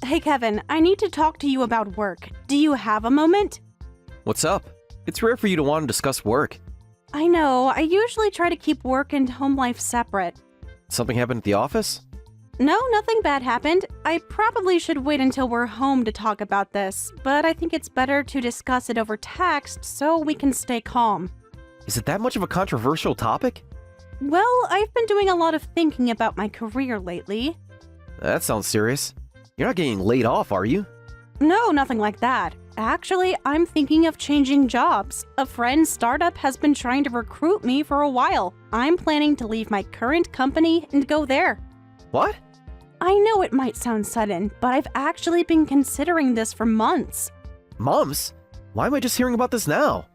Hey Kevin, I need to talk to you about work. Do you have a moment? What's up? It's rare for you to want to discuss work. I know, I usually try to keep work and home life separate. Something happened at the office? No, nothing bad happened. I probably should wait until we're home to talk about this, but I think it's better to discuss it over text so we can stay calm. Is it that much of a controversial topic? Well, I've been doing a lot of thinking about my career lately. That sounds serious. You're not getting laid off, are you? No, nothing like that. Actually, I'm thinking of changing jobs. A friend's startup has been trying to recruit me for a while. I'm planning to leave my current company and go there. What? I know it might sound sudden, but I've actually been considering this for months. Months? Why am I just hearing about this now?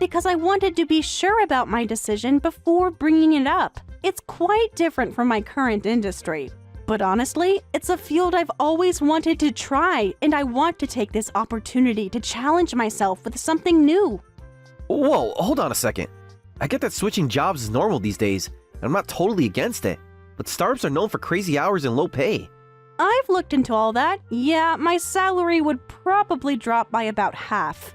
Because I wanted to be sure about my decision before bringing it up. It's quite different from my current industry. But honestly, it's a field I've always wanted to try, and I want to take this opportunity to challenge myself with something new. Whoa, hold on a second. I get that switching jobs is normal these days, and I'm not totally against it. But startups are known for crazy hours and low pay. I've looked into all that. Yeah, my salary would probably drop by about half.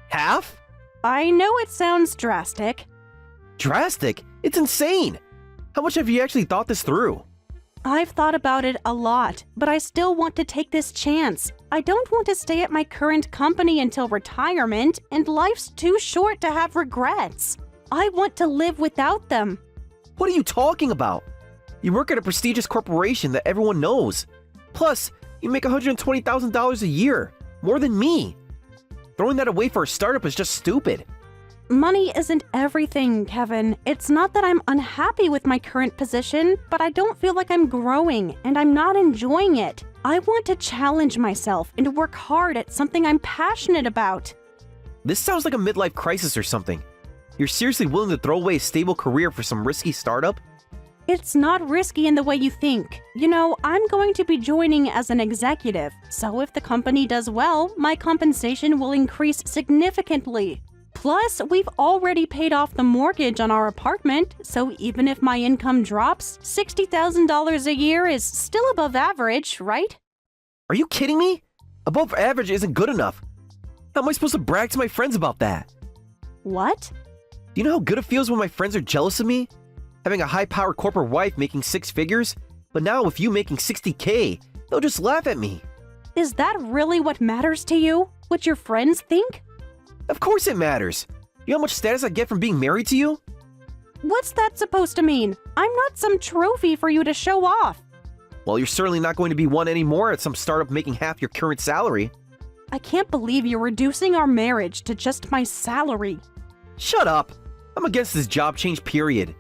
Half? I know it sounds drastic. Drastic? It's insane! How much have you actually thought this through? I've thought about it a lot, but I still want to take this chance. I don't want to stay at my current company until retirement, and life's too short to have regrets. I want to live without them. What are you talking about? You work at a prestigious corporation that everyone knows. Plus, you make $120,000 a year, more than me. Throwing that away for a startup is just stupid. Money isn't everything, Kevin. It's not that I'm unhappy with my current position, but I don't feel like I'm growing, and I'm not enjoying it. I want to challenge myself and work hard at something I'm passionate about. This sounds like a midlife crisis or something. You're seriously willing to throw away a stable career for some risky startup? It's not risky in the way you think. You know, I'm going to be joining as an executive, so if the company does well, my compensation will increase significantly. Plus, we've already paid off the mortgage on our apartment, so even if my income drops, $60,000 a year is still above average, right? Are you kidding me? Above average isn't good enough. How am I supposed to brag to my friends about that? What? Do you know how good it feels when my friends are jealous of me? Having a high-powered corporate wife making 6 figures, but now with you making 60K, they'll just laugh at me. Is that really what matters to you? What your friends think? Of course it matters. You know how much status I get from being married to you? What's that supposed to mean? I'm not some trophy for you to show off. Well, you're certainly not going to be one anymore at some startup making half your current salary. I can't believe you're reducing our marriage to just my salary. Shut up. I'm against this job change, period.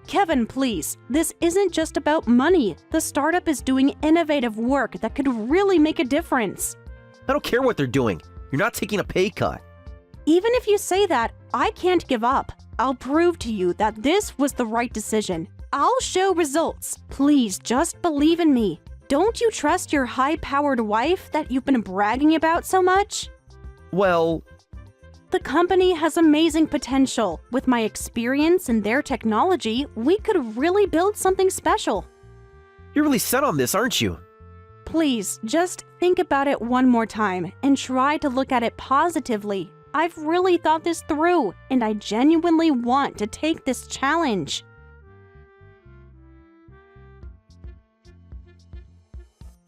Kevin, please. This isn't just about money. The startup is doing innovative work that could really make a difference. I don't care what they're doing. You're not taking a pay cut. Even if you say that, I can't give up. I'll prove to you that this was the right decision. I'll show results. Please just believe in me. Don't you trust your high-powered wife that you've been bragging about so much? Well, the company has amazing potential. With my experience and their technology, we could really build something special. You're really set on this, aren't you? Please, just think about it one more time and try to look at it positively. I've really thought this through, and I genuinely want to take this challenge.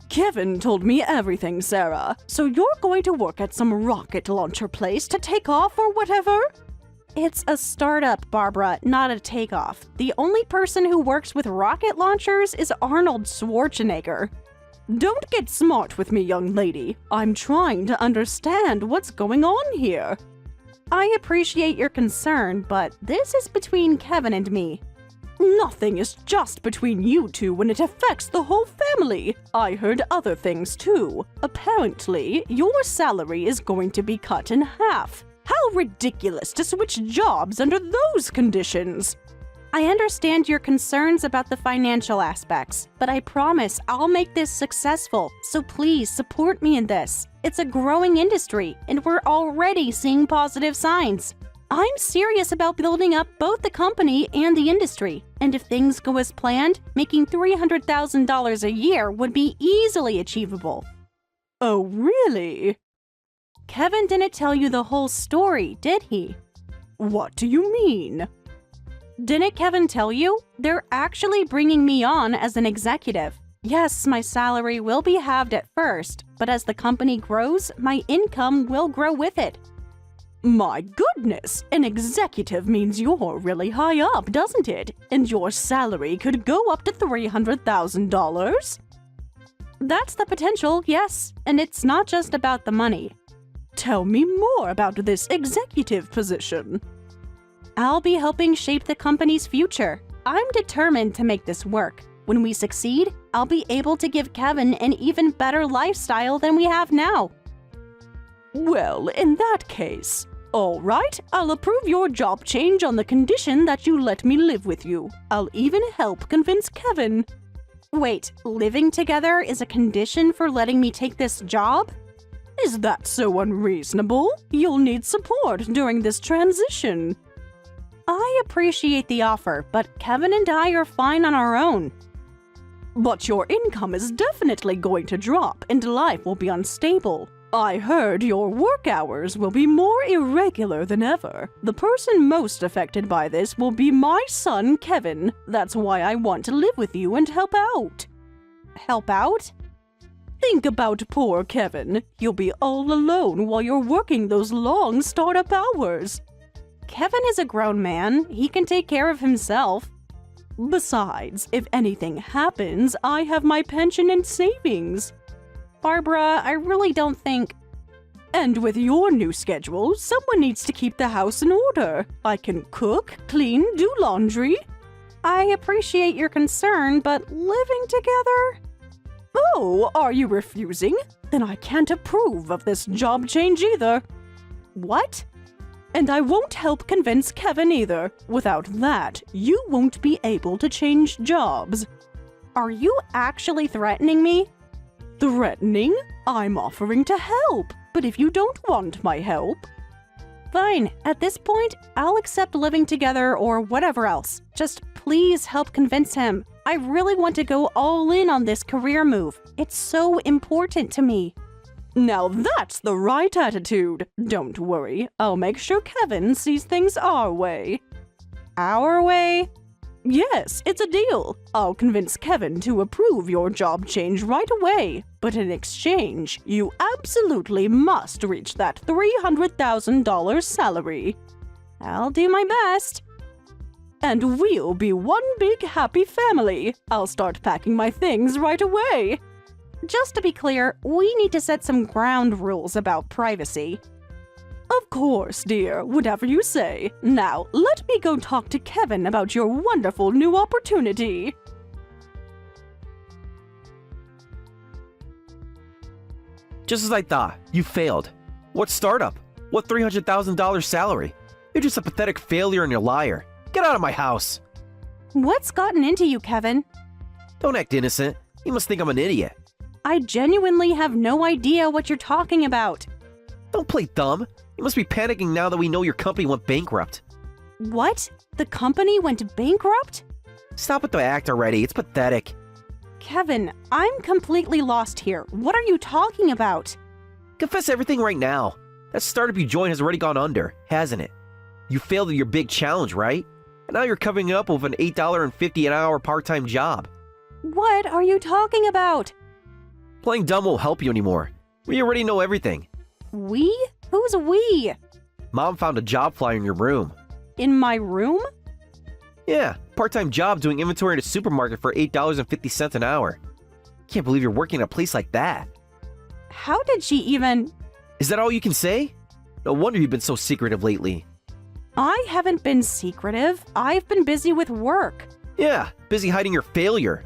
Kevin told me everything, Sarah. So you're going to work at some rocket launcher place to take off or whatever? It's a startup, Barbara, not a takeoff. The only person who works with rocket launchers is Arnold Schwarzenegger. Don't get smart with me, young lady. I'm trying to understand what's going on here. I appreciate your concern, but this is between Kevin and me. Nothing is just between you two when it affects the whole family. I heard other things too. Apparently, your salary is going to be cut in half. How ridiculous to switch jobs under those conditions. I understand your concerns about the financial aspects, but I promise I'll make this successful, so please support me in this. It's a growing industry, and we're already seeing positive signs. I'm serious about building up both the company and the industry, and if things go as planned, making $300,000 a year would be easily achievable. Oh, really? Kevin didn't tell you the whole story, did he? What do you mean? Didn't Kevin tell you? They're actually bringing me on as an executive. Yes, my salary will be halved at first, but as the company grows, my income will grow with it. My goodness, an executive means you're really high up, doesn't it? And your salary could go up to $300,000? That's the potential, yes, and it's not just about the money. Tell me more about this executive position. I'll be helping shape the company's future. I'm determined to make this work. When we succeed, I'll be able to give Kevin an even better lifestyle than we have now. Well, in that case, all right, I'll approve your job change on the condition that you let me live with you. I'll even help convince Kevin. Wait, living together is a condition for letting me take this job? Is that so unreasonable? You'll need support during this transition. I appreciate the offer, but Kevin and I are fine on our own. But your income is definitely going to drop and life will be unstable. I heard your work hours will be more irregular than ever. The person most affected by this will be my son, Kevin. That's why I want to live with you and help out. Help out? Think about poor Kevin. You'll be all alone while you're working those long startup hours. Kevin is a grown man. He can take care of himself. Besides, if anything happens, I have my pension and savings. Barbara, I really don't think... And with your new schedule, someone needs to keep the house in order. I can cook, clean, do laundry. I appreciate your concern, but living together? Oh, are you refusing? Then I can't approve of this job change either. What? And I won't help convince Kevin either. Without that, you won't be able to change jobs. Are you actually threatening me? Threatening? I'm offering to help. But if you don't want my help... Fine. At this point, I'll accept living together or whatever else. Just please help convince him. I really want to go all in on this career move. It's so important to me. Now that's the right attitude. Don't worry, I'll make sure Kevin sees things our way. Our way? Yes, it's a deal. I'll convince Kevin to approve your job change right away. But in exchange, you absolutely must reach that $300,000 salary. I'll do my best. And we'll be one big happy family. I'll start packing my things right away. Just to be clear, we need to set some ground rules about privacy. Of course, dear, whatever you say. Now, let me go talk to Kevin about your wonderful new opportunity. Just as I thought, you failed. What startup? What $300,000 salary? You're just a pathetic failure and a liar. Get out of my house. What's gotten into you, Kevin? Don't act innocent. You must think I'm an idiot. I genuinely have no idea what you're talking about. Don't play dumb. You must be panicking now that we know your company went bankrupt. What? The company went bankrupt? Stop with the act already. It's pathetic. Kevin, I'm completely lost here. What are you talking about? Confess everything right now. That startup you joined has already gone under, hasn't it? You failed at your big challenge, right? And now you're covering it up with an $8.50 an hour part-time job. What are you talking about? Playing dumb won't help you anymore. We already know everything. We? Who's we? Mom found a job flyer in your room. In my room? Yeah, part-time job doing inventory in a supermarket for $8.50 an hour. Can't believe you're working at a place like that. How did she even... Is that all you can say? No wonder you've been so secretive lately. I haven't been secretive. I've been busy with work. Yeah, busy hiding your failure.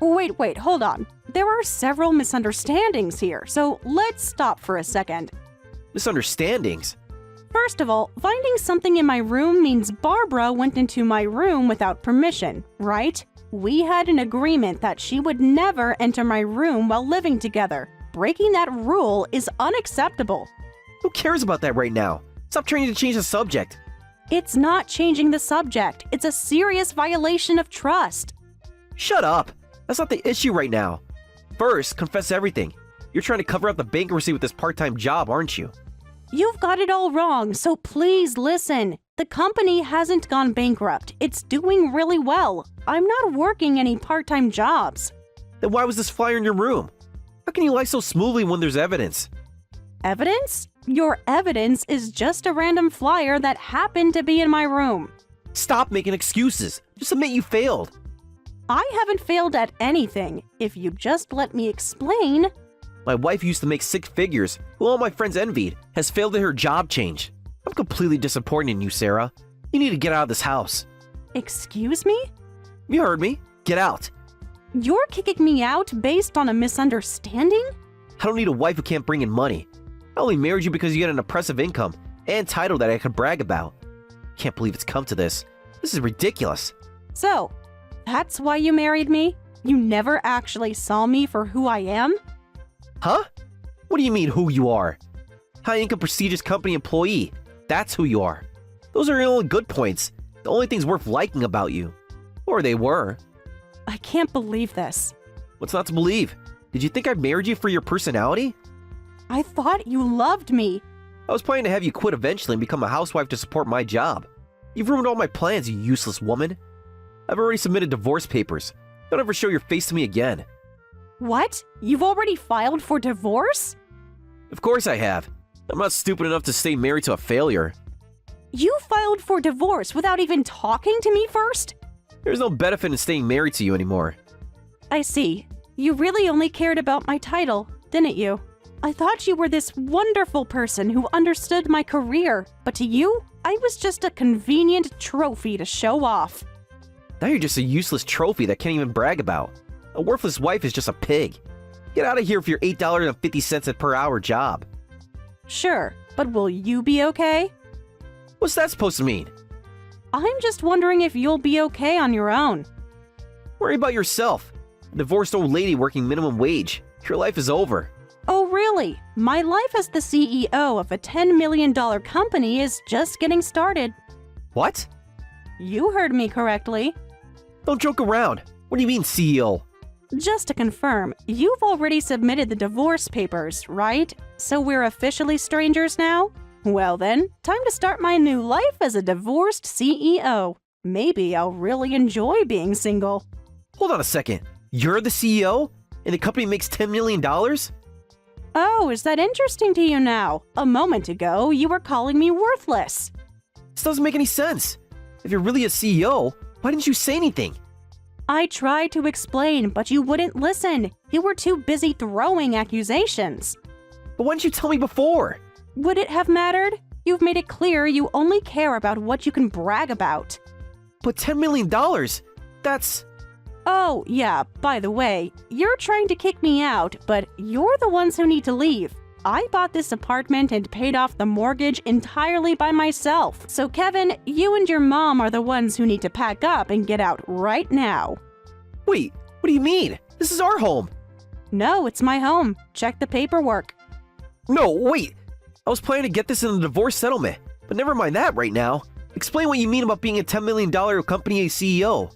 Wait, hold on. There are several misunderstandings here, so let's stop for a second. Misunderstandings? First of all, finding something in my room means Barbara went into my room without permission, right? We had an agreement that she would never enter my room while living together. Breaking that rule is unacceptable. Who cares about that right now? Stop trying to change the subject. It's not changing the subject. It's a serious violation of trust. Shut up! That's not the issue right now. First, confess everything. You're trying to cover up the bankruptcy with this part-time job, aren't you? You've got it all wrong, so please listen. The company hasn't gone bankrupt. It's doing really well. I'm not working any part-time jobs. Then why was this flyer in your room? How can you lie so smoothly when there's evidence? Evidence? Your evidence is just a random flyer that happened to be in my room. Stop making excuses. Just admit you failed. I haven't failed at anything. If you just let me explain. My wife used to make six figures, who all my friends envied, has failed at her job change. I'm completely disappointed in you, Sarah. You need to get out of this house. Excuse me? You heard me. Get out. You're kicking me out based on a misunderstanding? I don't need a wife who can't bring in money. I only married you because you get an impressive income and title that I could brag about. Can't believe it's come to this. This is ridiculous. So, that's why you married me? You never actually saw me for who I am? Huh? What do you mean, who you are? High-income, prestigious company employee. That's who you are. Those are your only good points. The only things worth liking about you. Or they were. I can't believe this. What's not to believe? Did you think I married you for your personality? I thought you loved me. I was planning to have you quit eventually and become a housewife to support my job. You've ruined all my plans, you useless woman. I've already submitted divorce papers. Don't ever show your face to me again. What? You've already filed for divorce? Of course I have. I'm not stupid enough to stay married to a failure. You filed for divorce without even talking to me first? There's no benefit in staying married to you anymore. I see. You really only cared about my title, didn't you? I thought you were this wonderful person who understood my career, but to you, I was just a convenient trophy to show off. Now you're just a useless trophy that can't even brag about. A worthless wife is just a pig. Get out of here with your $8.50 per hour job. Sure, but will you be okay? What's that supposed to mean? I'm just wondering if you'll be okay on your own. Worry about yourself. A divorced old lady working minimum wage. Your life is over. Oh, really? My life as the CEO of a $10 million company is just getting started. What? You heard me correctly. Don't joke around. What do you mean, CEO? Just to confirm, you've already submitted the divorce papers, right? So we're officially strangers now? Well then, time to start my new life as a divorced CEO. Maybe I'll really enjoy being single. Hold on a second. You're the CEO? And the company makes $10 million? Oh, is that interesting to you now? A moment ago, you were calling me worthless. This doesn't make any sense. If you're really a CEO, why didn't you say anything? I tried to explain, but you wouldn't listen. You were too busy throwing accusations. But why didn't you tell me before? Would it have mattered? You've made it clear you only care about what you can brag about. But $10 million? That's... Oh, yeah, by the way, you're trying to kick me out, but you're the ones who need to leave. I bought this apartment and paid off the mortgage entirely by myself. So Kevin, you and your mom are the ones who need to pack up and get out right now. Wait, what do you mean? This is our home. No, it's my home. Check the paperwork. No, wait. I was planning to get this in a divorce settlement, but never mind that right now. Explain what you mean about being a $10 million company CEO.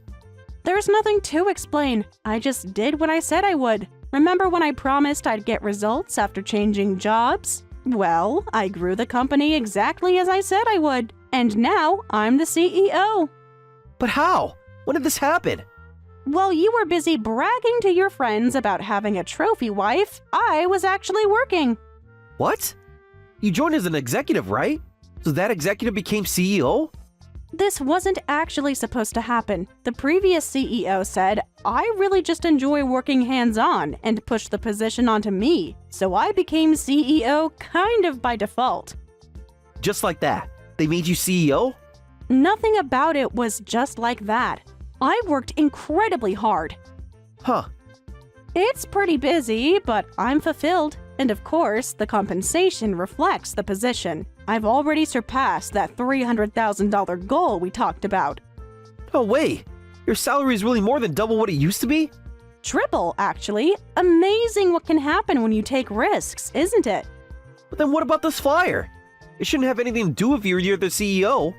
There's nothing to explain. I just did what I said I would. Remember when I promised I'd get results after changing jobs? Well, I grew the company exactly as I said I would. And now I'm the CEO. But how? When did this happen? While you were busy bragging to your friends about having a trophy wife, I was actually working. What? You joined as an executive, right? So that executive became CEO? This wasn't actually supposed to happen. The previous CEO said, I really just enjoy working hands-on and pushed the position onto me, so I became CEO kind of by default. Just like that. They made you CEO? Nothing about it was just like that. I worked incredibly hard. Huh. It's pretty busy, but I'm fulfilled. And of course, the compensation reflects the position. I've already surpassed that $300,000 goal we talked about. No way. Your salary is really more than double what it used to be? Triple, actually. Amazing what can happen when you take risks, isn't it? But then what about this flyer? It shouldn't have anything to do with you're the CEO.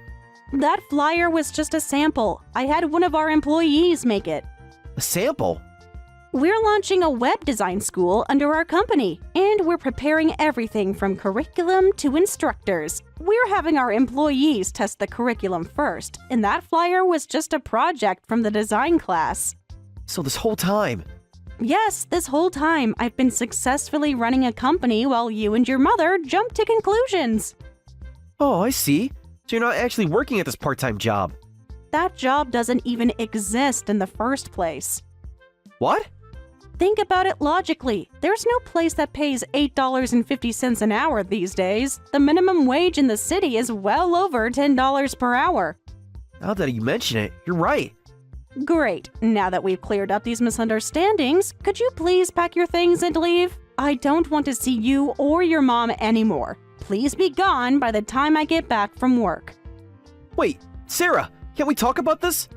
That flyer was just a sample. I had one of our employees make it. A sample? We're launching a web design school under our company, and we're preparing everything from curriculum to instructors. We're having our employees test the curriculum first, and that flyer was just a project from the design class. So this whole time, Yes, this whole time I've been successfully running a company while you and your mother jumped to conclusions. oh, I see. So you're not actually working at this part-time job. That job doesn't even exist in the first place. What? Think about it logically. There's no place that pays $8.50 an hour these days. The minimum wage in the city is well over $10 per hour. Now that you mention it, you're right. Great. Now that we've cleared up these misunderstandings, could you please pack your things and leave? I don't want to see you or your mom anymore. Please be gone by the time I get back from work. Wait, Sarah, can't we talk about this?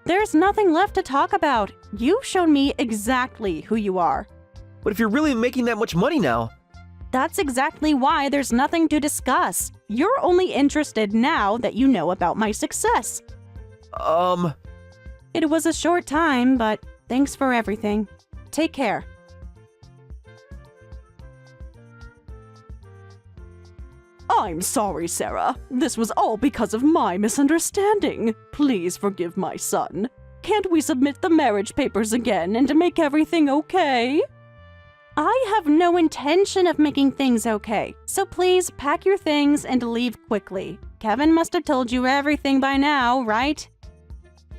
There's nothing left to talk about. You've shown me exactly who you are. But if you're really making that much money now, That's exactly why there's nothing to discuss. You're only interested now that you know about my success. It was a short time, but thanks for everything. Take care. I'm sorry, Sarah. This was all because of my misunderstanding. Please forgive my son. Can't we submit the marriage papers again and make everything okay? I have no intention of making things okay, so please pack your things and leave quickly. Kevin must have told you everything by now, right?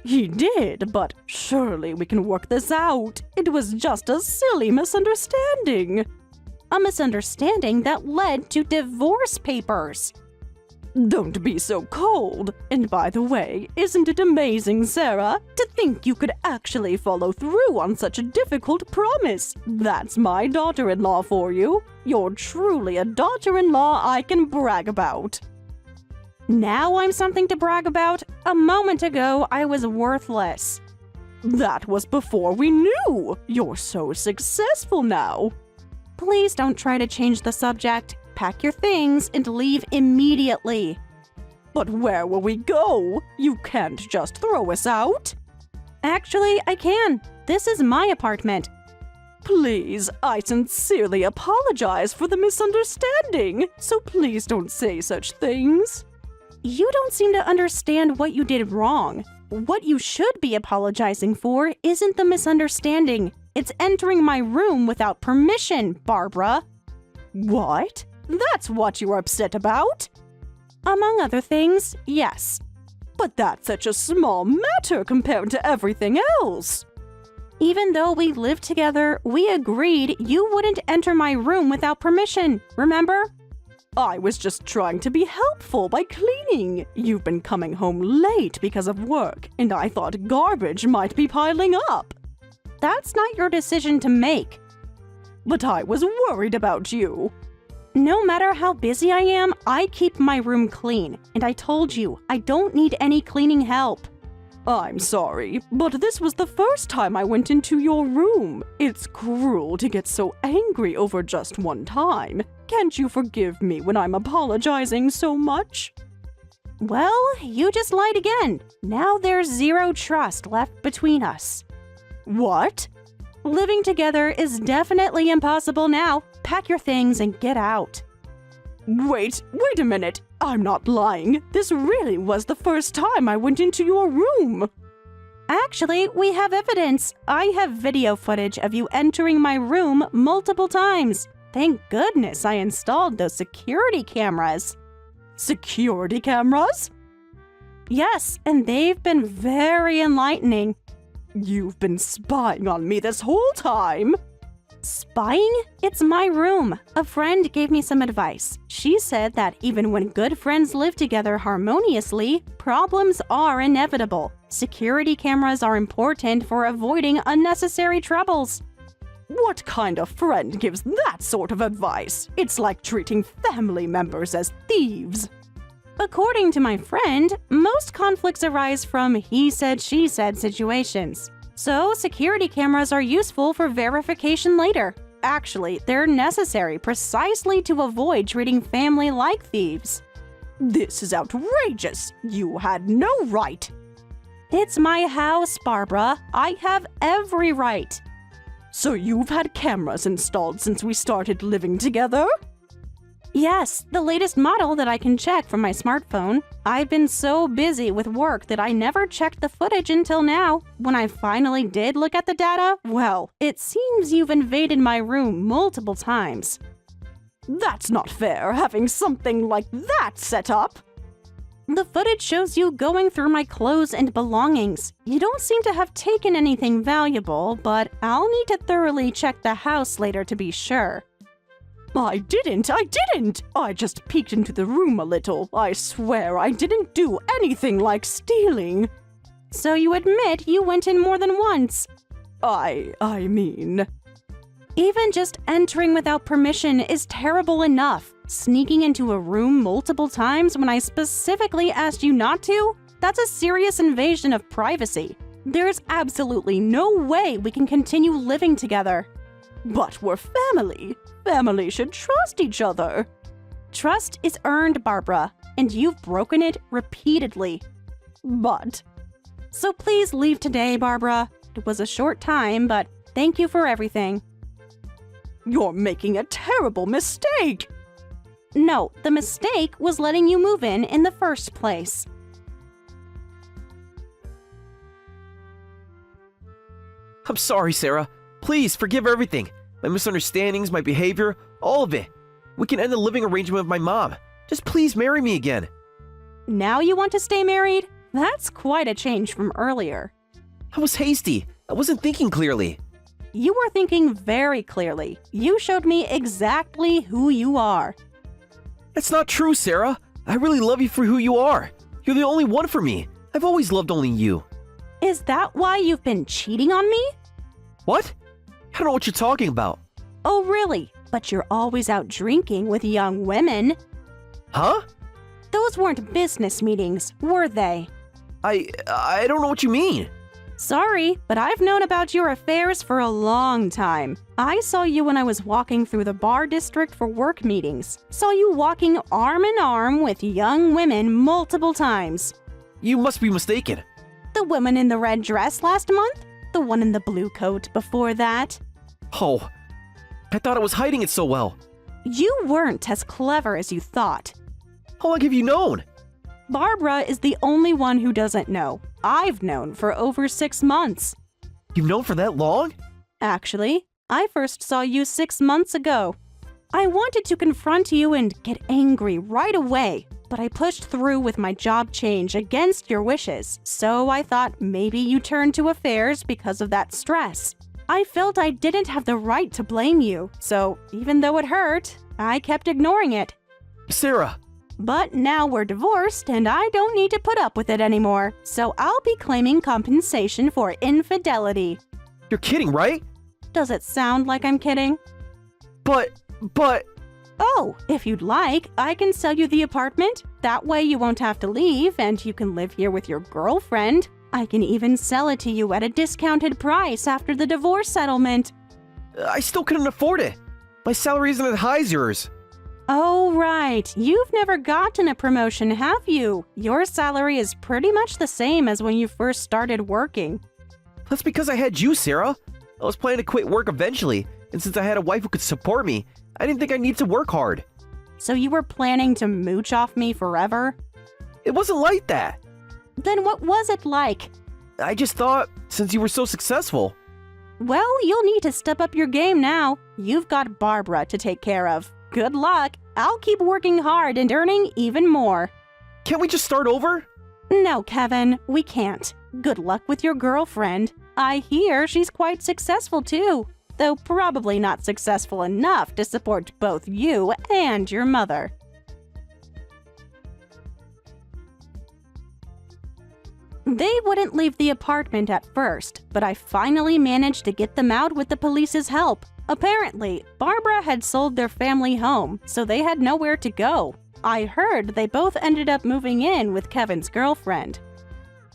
He did, but surely we can work this out. It was just a silly misunderstanding. A misunderstanding that led to divorce papers. Don't be so cold. And by the way, isn't it amazing, Sarah, to think you could actually follow through on such a difficult promise? That's my daughter-in-law for you. You're truly a daughter-in-law I can brag about. Now I'm something to brag about? A moment ago, I was worthless. That was before we knew. You're so successful now. Please don't try to change the subject. Pack your things and leave immediately. But where will we go? You can't just throw us out. Actually, I can. This is my apartment. Please, I sincerely apologize for the misunderstanding, so please don't say such things. You don't seem to understand what you did wrong. What you should be apologizing for isn't the misunderstanding. It's entering my room without permission, Barbara. What? That's what you're upset about? Among other things, yes. But that's such a small matter compared to everything else. Even though we lived together, we agreed you wouldn't enter my room without permission, remember? I was just trying to be helpful by cleaning. You've been coming home late because of work, and I thought garbage might be piling up. That's not your decision to make. But I was worried about you. No matter how busy I am, I keep my room clean. And I told you, I don't need any cleaning help. I'm sorry, but this was the first time I went into your room. It's cruel to get so angry over just one time. Can't you forgive me when I'm apologizing so much? Well, you just lied again. Now there's zero trust left between us. What? Living together is definitely impossible now. Pack your things and get out. Wait a minute. I'm not lying. This really was the first time I went into your room. Actually, we have evidence. I have video footage of you entering my room multiple times. Thank goodness I installed those security cameras. Security cameras? Yes, and they've been very enlightening. You've been spying on me this whole time. Spying? It's my room. A friend gave me some advice. She said that even when good friends live together harmoniously, problems are inevitable. Security cameras are important for avoiding unnecessary troubles. What kind of friend gives that sort of advice? It's like treating family members as thieves. According to my friend, most conflicts arise from he said, she said situations. So, security cameras are useful for verification later. Actually, they're necessary precisely to avoid treating family like thieves. This is outrageous! You had no right! It's my house, Barbara. I have every right. So you've had cameras installed since we started living together? Yes, the latest model that I can check from my smartphone. I've been so busy with work that I never checked the footage until now. When I finally did look at the data, well, it seems you've invaded my room multiple times. That's not fair, having something like that set up! The footage shows you going through my clothes and belongings. You don't seem to have taken anything valuable, but I'll need to thoroughly check the house later to be sure. I didn't! I just peeked into the room a little. I swear I didn't do anything like stealing. So you admit you went in more than once? I mean... Even just entering without permission is terrible enough. Sneaking into a room multiple times when I specifically asked you not to? That's a serious invasion of privacy. There's absolutely no way we can continue living together. But we're family. Family should trust each other. Trust is earned, Barbara, and you've broken it repeatedly. But... So please leave today, Barbara. It was a short time, but thank you for everything. You're making a terrible mistake! No, the mistake was letting you move in the first place. I'm sorry, Sarah. Please forgive everything. My misunderstandings, my behavior, all of it. We can end the living arrangement with my mom. Just please marry me again. Now you want to stay married? That's quite a change from earlier. I was hasty. I wasn't thinking clearly. You were thinking very clearly. You showed me exactly who you are. That's not true, Sarah. I really love you for who you are. You're the only one for me. I've always loved only you. Is that why you've been cheating on me? What? I don't know what you're talking about. Oh, really? But you're always out drinking with young women. Huh? Those weren't business meetings, were they? I don't know what you mean. Sorry, but I've known about your affairs for a long time. I saw you when I was walking through the bar district for work meetings. Saw you walking arm in arm with young women multiple times. You must be mistaken. The woman in the red dress last month? The one in the blue coat before that? Oh, I thought I was hiding it so well. You weren't as clever as you thought. How long have you known? Barbara is the only one who doesn't know. I've known for over 6 months. You've known for that long? Actually, I first saw you 6 months ago. I wanted to confront you and get angry right away, but I pushed through with my job change against your wishes, so I thought maybe you turned to affairs because of that stress. I felt I didn't have the right to blame you, so even though it hurt, I kept ignoring it. Sarah! But now we're divorced and I don't need to put up with it anymore, so I'll be claiming compensation for infidelity. You're kidding, right? Does it sound like I'm kidding? But... Oh, if you'd like, I can sell you the apartment. That way you won't have to leave and you can live here with your girlfriend. I can even sell it to you at a discounted price after the divorce settlement. I still couldn't afford it. My salary isn't as high as yours. Oh, right. You've never gotten a promotion, have you? Your salary is pretty much the same as when you first started working. That's because I had you, Sarah. I was planning to quit work eventually, and since I had a wife who could support me, I didn't think I needed to work hard. So you were planning to mooch off me forever? It wasn't like that. Then what was it like? I just thought, since you were so successful... Well, you'll need to step up your game now. You've got Barbara to take care of. Good luck. I'll keep working hard and earning even more. Can't we just start over? No, Kevin, we can't. Good luck with your girlfriend. I hear she's quite successful too, though probably not successful enough to support both you and your mother. They wouldn't leave the apartment at first, but I finally managed to get them out with the police's help. Apparently, Barbara had sold their family home, so they had nowhere to go. I heard they both ended up moving in with Kevin's girlfriend.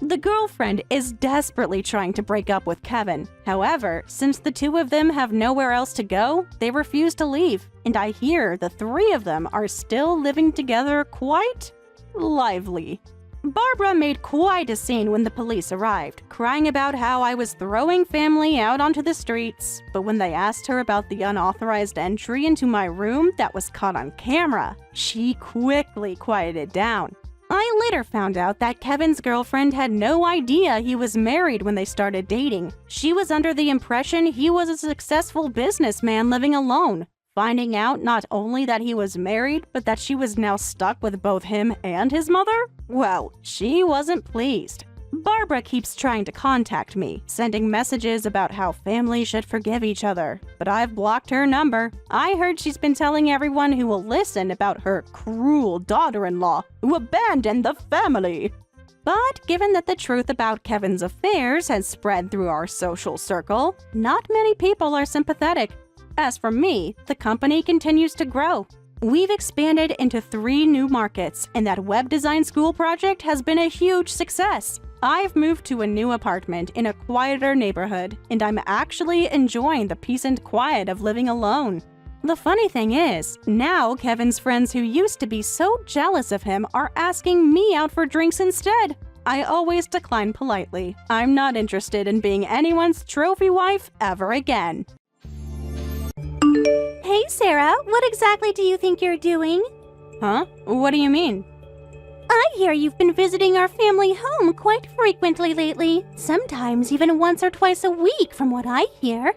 The girlfriend is desperately trying to break up with Kevin. However, since the two of them have nowhere else to go, they refuse to leave, and I hear the three of them are still living together quite lively. Barbara made quite a scene when the police arrived, crying about how I was throwing family out onto the streets. But when they asked her about the unauthorized entry into my room that was caught on camera, she quickly quieted down. I later found out that Kevin's girlfriend had no idea he was married when they started dating. She was under the impression he was a successful businessman living alone. Finding out not only that he was married, but that she was now stuck with both him and his mother? Well, she wasn't pleased. Barbara keeps trying to contact me, sending messages about how families should forgive each other, but I've blocked her number. I heard she's been telling everyone who will listen about her cruel daughter-in-law who abandoned the family. But given that the truth about Kevin's affairs has spread through our social circle, not many people are sympathetic. As for me, the company continues to grow. We've expanded into 3 new markets, and that web design school project has been a huge success. I've moved to a new apartment in a quieter neighborhood, and I'm actually enjoying the peace and quiet of living alone. The funny thing is, now Kevin's friends who used to be so jealous of him are asking me out for drinks instead. I always decline politely. I'm not interested in being anyone's trophy wife ever again. Hey, Sarah, what exactly do you think you're doing? Huh? What do you mean? I hear you've been visiting our family home quite frequently lately, sometimes even once or twice a week from what I hear.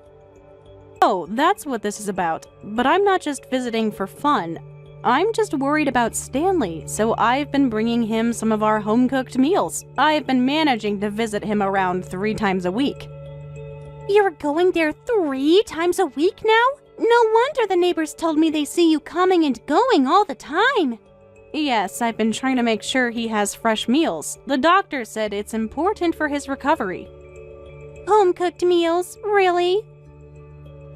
Oh, that's what this is about. But I'm not just visiting for fun. I'm just worried about Stanley, so I've been bringing him some of our home-cooked meals. I've been managing to visit him around 3 times a week. You're going there 3 times a week now? No wonder the neighbors told me they see you coming and going all the time. Yes, I've been trying to make sure he has fresh meals. The doctor said it's important for his recovery. Home-cooked meals? Really?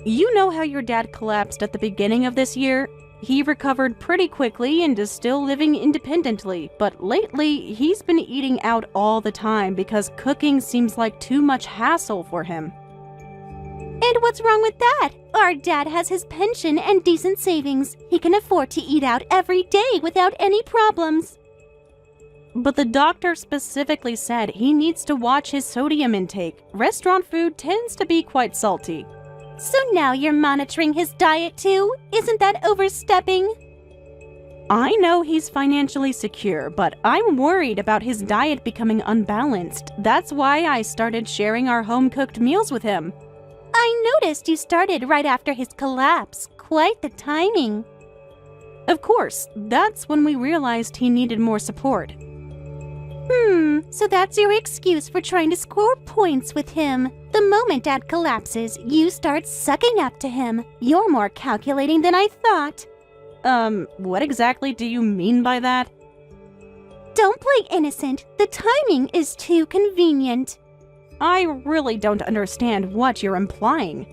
You know how your dad collapsed at the beginning of this year? He recovered pretty quickly and is still living independently, but lately he's been eating out all the time because cooking seems like too much hassle for him. And what's wrong with that? Our dad has his pension and decent savings. He can afford to eat out every day without any problems. But the doctor specifically said he needs to watch his sodium intake. Restaurant food tends to be quite salty. So now you're monitoring his diet too? Isn't that overstepping? I know he's financially secure, but I'm worried about his diet becoming unbalanced. That's why I started sharing our home-cooked meals with him. I noticed you started right after his collapse. Quite the timing. Of course, that's when we realized he needed more support. So that's your excuse for trying to score points with him. The moment Dad collapses, you start sucking up to him. You're more calculating than I thought. What exactly do you mean by that? Don't play innocent. The timing is too convenient. I really don't understand what you're implying.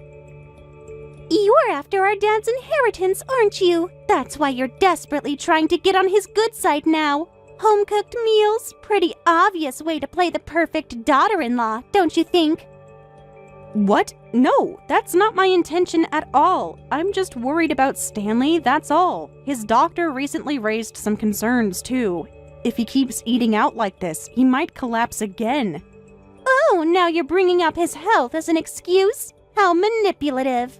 You're after our dad's inheritance, aren't you? That's why you're desperately trying to get on his good side now. Home-cooked meals? Pretty obvious way to play the perfect daughter-in-law, don't you think? What? No, that's not my intention at all. I'm just worried about Stanley, that's all. His doctor recently raised some concerns, too. If he keeps eating out like this, he might collapse again. Oh, now you're bringing up his health as an excuse? How manipulative.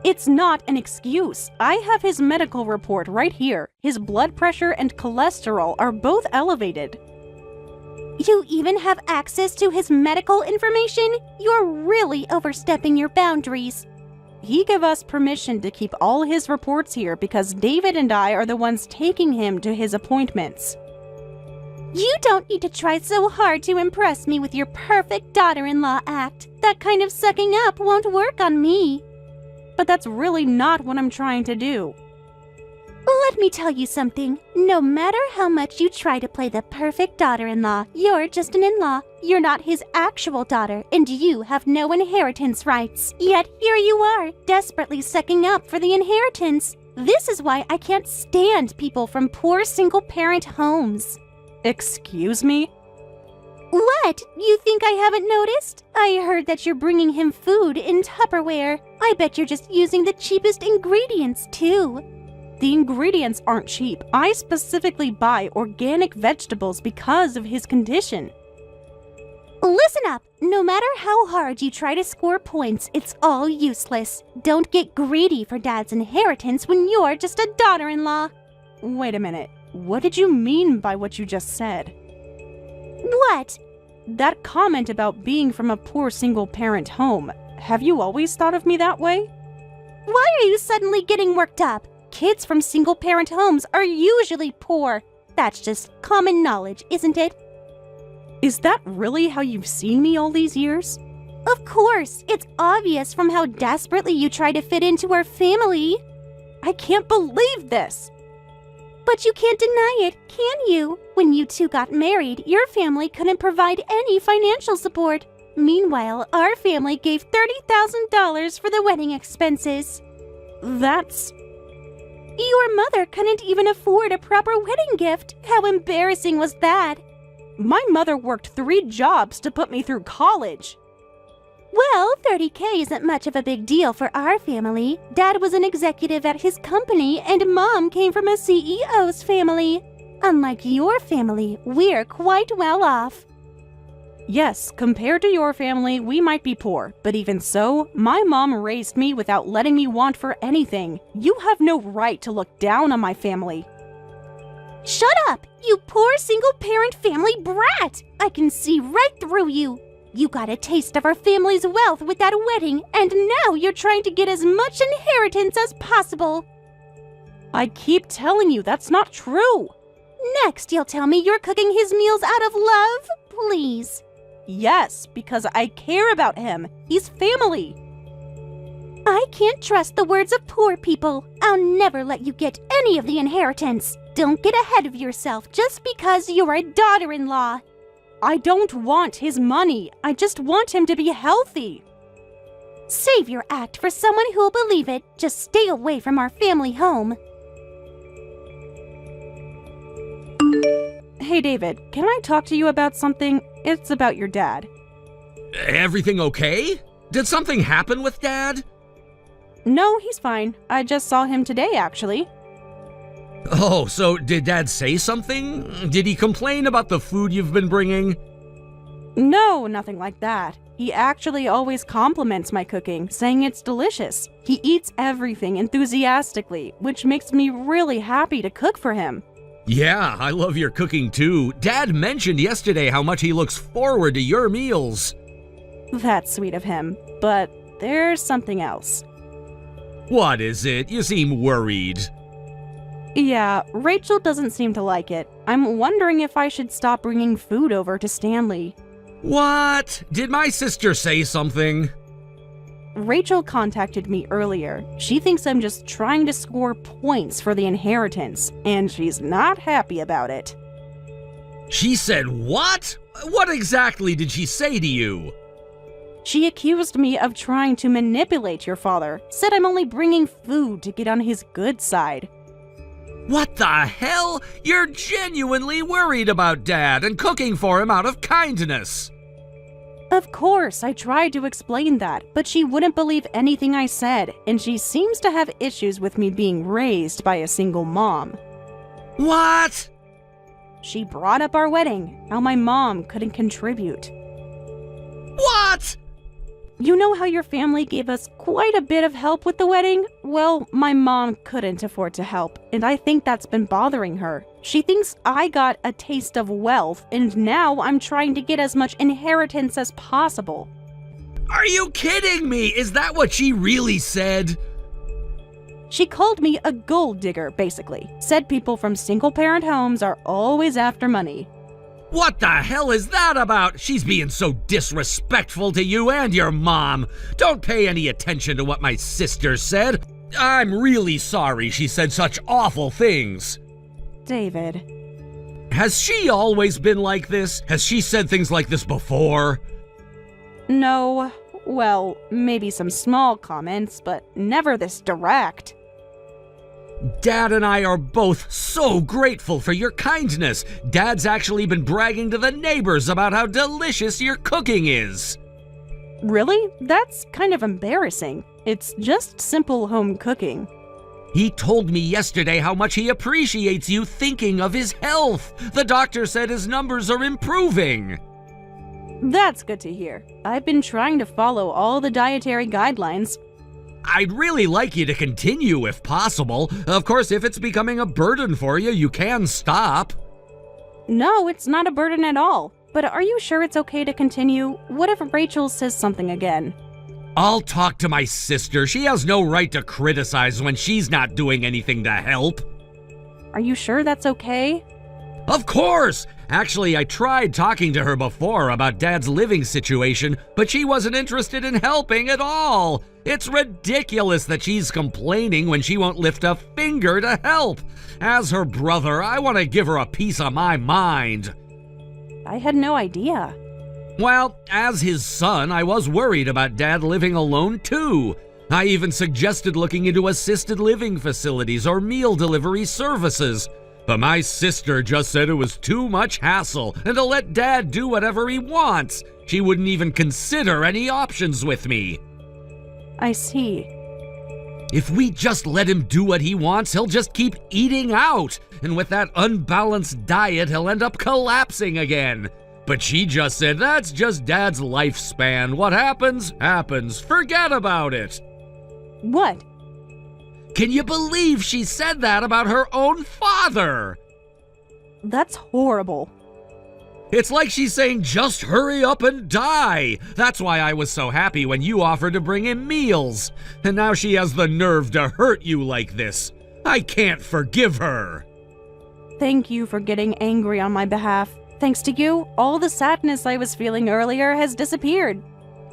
It's not an excuse. I have his medical report right here. His blood pressure and cholesterol are both elevated. You even have access to his medical information? You're really overstepping your boundaries. He gave us permission to keep all his reports here because David and I are the ones taking him to his appointments. You don't need to try so hard to impress me with your perfect daughter-in-law act. That kind of sucking up won't work on me. But that's really not what I'm trying to do. Let me tell you something. No matter how much you try to play the perfect daughter-in-law, you're just an in-law. You're not his actual daughter, and you have no inheritance rights. Yet here you are, desperately sucking up for the inheritance. This is why I can't stand people from poor single-parent homes. Excuse me? What? You think I haven't noticed? I heard that you're bringing him food in Tupperware. I bet you're just using the cheapest ingredients, too. The ingredients aren't cheap. I specifically buy organic vegetables because of his condition. Listen up. No matter how hard you try to score points, it's all useless. Don't get greedy for Dad's inheritance when you're just a daughter-in-law. Wait a minute. What did you mean by what you just said? What? That comment about being from a poor single-parent home. Have you always thought of me that way? Why are you suddenly getting worked up? Kids from single-parent homes are usually poor. That's just common knowledge, isn't it? Is that really how you've seen me all these years? Of course. It's obvious from how desperately you try to fit into our family. I can't believe this! But you can't deny it, can you? When you two got married, your family couldn't provide any financial support. Meanwhile, our family gave $30,000 for the wedding expenses. That's... Your mother couldn't even afford a proper wedding gift. How embarrassing was that? My mother worked 3 jobs to put me through college. Well, $30K isn't much of a big deal for our family. Dad was an executive at his company, and Mom came from a CEO's family. Unlike your family, we're quite well off. Yes, compared to your family, we might be poor, but even so, my mom raised me without letting me want for anything. You have no right to look down on my family. Shut up, you poor single-parent family brat! I can see right through you. You got a taste of our family's wealth with that wedding, and now you're trying to get as much inheritance as possible. I keep telling you that's not true. Next, you'll tell me you're cooking his meals out of love? Please. Yes, because I care about him. He's family. I can't trust the words of poor people. I'll never let you get any of the inheritance. Don't get ahead of yourself just because you're a daughter-in-law. I don't want his money. I just want him to be healthy. Save your act for someone who'll believe it. Just stay away from our family home. Hey, David, can I talk to you about something? It's about your dad. Everything okay? Did something happen with Dad? No, he's fine. I just saw him today, actually. Oh, so did Dad say something? Did he complain about the food you've been bringing? No, nothing like that. He actually always compliments my cooking, saying it's delicious. He eats everything enthusiastically, which makes me really happy to cook for him. Yeah, I love your cooking too. Dad mentioned yesterday how much he looks forward to your meals. That's sweet of him, but there's something else. What is it? You seem worried. Yeah, Rachel doesn't seem to like it. I'm wondering if I should stop bringing food over to Stanley. What? Did my sister say something? Rachel contacted me earlier. She thinks I'm just trying to score points for the inheritance, and she's not happy about it. She said what? What exactly did she say to you? She accused me of trying to manipulate your father, said I'm only bringing food to get on his good side. What the hell? You're genuinely worried about Dad and cooking for him out of kindness. Of course, I tried to explain that, but she wouldn't believe anything I said, and she seems to have issues with me being raised by a single mom. What? She brought up our wedding, how my mom couldn't contribute. What? You know how your family gave us quite a bit of help with the wedding? Well, my mom couldn't afford to help, and I think that's been bothering her. She thinks I got a taste of wealth, and now I'm trying to get as much inheritance as possible. Are you kidding me? Is that what she really said? She called me a gold digger, basically. Said people from single-parent homes are always after money. What the hell is that about? She's being so disrespectful to you and your mom. Don't pay any attention to what my sister said. I'm really sorry she said such awful things. David. Has she always been like this? Has she said things like this before? No. Well, maybe some small comments, but never this direct. Dad and I are both so grateful for your kindness. Dad's actually been bragging to the neighbors about how delicious your cooking is. Really? That's kind of embarrassing. It's just simple home cooking. He told me yesterday how much he appreciates you thinking of his health. The doctor said his numbers are improving. That's good to hear. I've been trying to follow all the dietary guidelines. I'd really like you to continue if possible. Of course, if it's becoming a burden for you, you can stop. No, it's not a burden at all. But are you sure it's okay to continue? What if Rachel says something again? I'll talk to my sister. She has no right to criticize when she's not doing anything to help. Are you sure that's okay? Of course! Actually, I tried talking to her before about Dad's living situation, but she wasn't interested in helping at all. It's ridiculous that she's complaining when she won't lift a finger to help. As her brother, I want to give her a piece of my mind. I had no idea. Well, as his son, I was worried about Dad living alone too. I even suggested looking into assisted living facilities or meal delivery services. But my sister just said it was too much hassle and to let Dad do whatever he wants. She wouldn't even consider any options with me. I see. If we just let him do what he wants, he'll just keep eating out. And with that unbalanced diet, he'll end up collapsing again. But she just said that's just Dad's lifespan. What happens, happens. Forget about it. What? Can you believe she said that about her own father? That's horrible. It's like she's saying, just hurry up and die. That's why I was so happy when you offered to bring him meals. And now she has the nerve to hurt you like this. I can't forgive her. Thank you for getting angry on my behalf. Thanks to you, all the sadness I was feeling earlier has disappeared.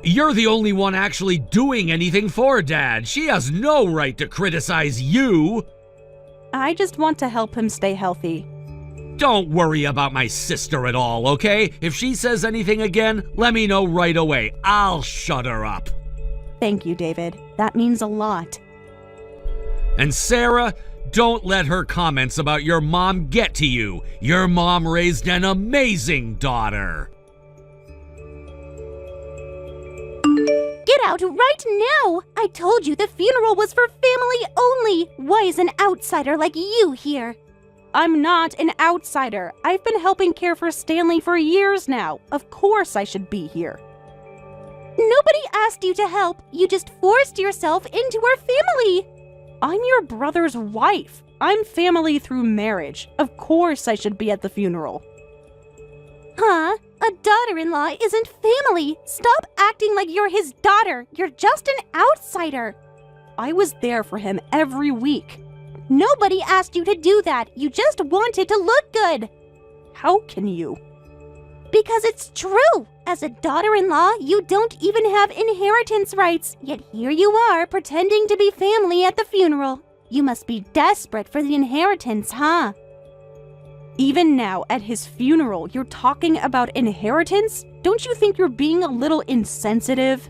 You're the only one actually doing anything for Dad. She has no right to criticize you. I just want to help him stay healthy. Don't worry about my sister at all, okay? If she says anything again, let me know right away. I'll shut her up. Thank you, David. That means a lot. And Sarah, don't let her comments about your mom get to you. Your mom raised an amazing daughter. Get out right now! I told you the funeral was for family only! Why is an outsider like you here? I'm not an outsider. I've been helping care for Stanley for years now. Of course I should be here. Nobody asked you to help. You just forced yourself into our family. I'm your brother's wife. I'm family through marriage. Of course I should be at the funeral. Huh? A daughter-in-law isn't family. Stop acting like you're his daughter. You're just an outsider. I was there for him every week. Nobody asked you to do that. You just wanted to look good. How can you? Because it's true. As a daughter-in-law, you don't even have inheritance rights. Yet here you are, pretending to be family at the funeral. You must be desperate for the inheritance, huh? Even now, at his funeral, you're talking about inheritance? Don't you think you're being a little insensitive?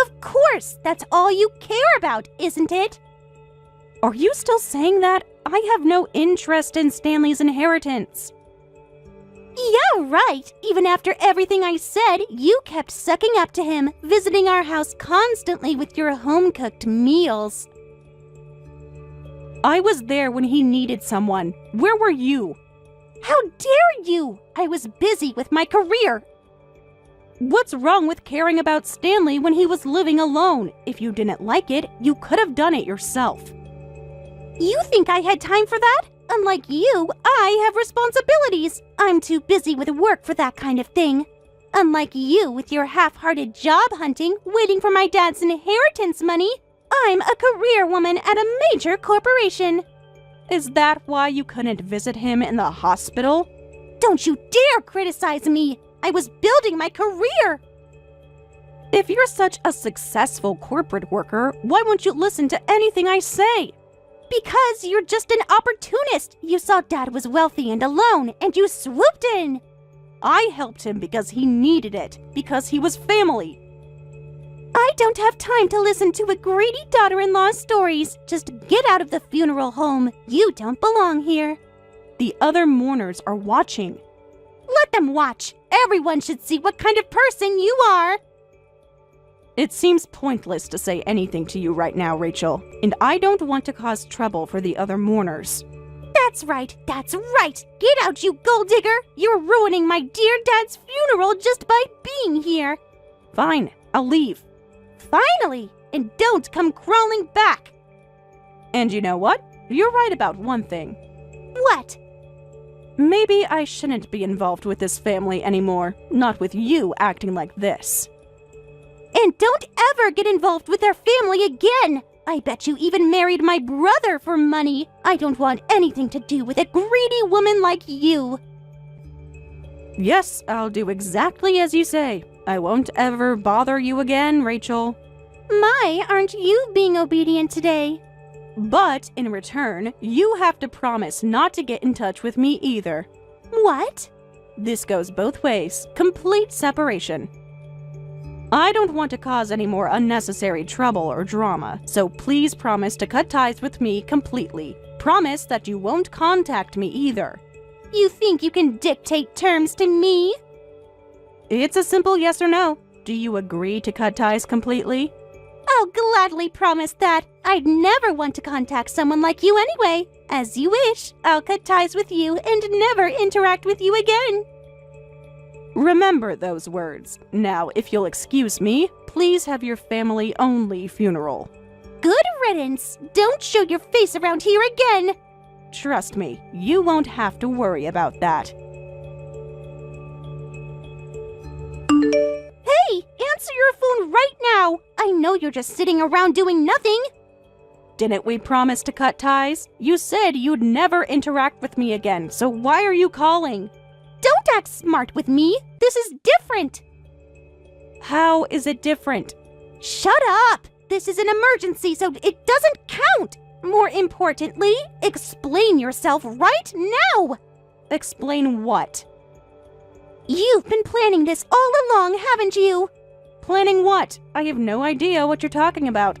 Of course! That's all you care about, isn't it? Are you still saying that? I have no interest in Stanley's inheritance. Yeah, right. Even after everything I said, you kept sucking up to him, visiting our house constantly with your home-cooked meals. I was there when he needed someone. Where were you? How dare you! I was busy with my career. What's wrong with caring about Stanley when he was living alone? If you didn't like it, you could have done it yourself. You think I had time for that? Unlike you, I have responsibilities. I'm too busy with work for that kind of thing. Unlike you with your half-hearted job hunting, waiting for my dad's inheritance money, I'm a career woman at a major corporation. Is that why you couldn't visit him in the hospital? Don't you dare criticize me! I was building my career! If you're such a successful corporate worker, why won't you listen to anything I say? Because you're just an opportunist. You saw Dad was wealthy and alone, and you swooped in. I helped him because he needed it, because he was family. I don't have time to listen to a greedy daughter-in-law stories. Just get out of the funeral home. You don't belong here. The other mourners are watching. Let them watch. Everyone should see what kind of person you are. It seems pointless to say anything to you right now, Rachel, and I don't want to cause trouble for the other mourners. That's right, that's right! Get out, you gold digger! You're ruining my dear dad's funeral just by being here! Fine, I'll leave. Finally! And don't come crawling back! And you know what? You're right about one thing. What? Maybe I shouldn't be involved with this family anymore, not with you acting like this. And don't ever get involved with their family again! I bet you even married my brother for money! I don't want anything to do with a greedy woman like you! Yes, I'll do exactly as you say. I won't ever bother you again, Rachel. My, aren't you being obedient today? But in return, you have to promise not to get in touch with me either. What? This goes both ways. Complete separation. I don't want to cause any more unnecessary trouble or drama, so please promise to cut ties with me completely. Promise that you won't contact me either. You think you can dictate terms to me? It's a simple yes or no. Do you agree to cut ties completely? I'll gladly promise that. I'd never want to contact someone like you anyway. As you wish, I'll cut ties with you and never interact with you again. Remember those words. Now, if you'll excuse me, please have your family-only funeral. Good riddance. Don't show your face around here again. Trust me, you won't have to worry about that. Hey, answer your phone right now. I know you're just sitting around doing nothing. Didn't we promise to cut ties? You said you'd never interact with me again, so why are you calling? Don't act smart with me. This is different. How is it different? Shut up. This is an emergency, so it doesn't count. More importantly, explain yourself right now. Explain what? You've been planning this all along, haven't you? Planning what? I have no idea what you're talking about.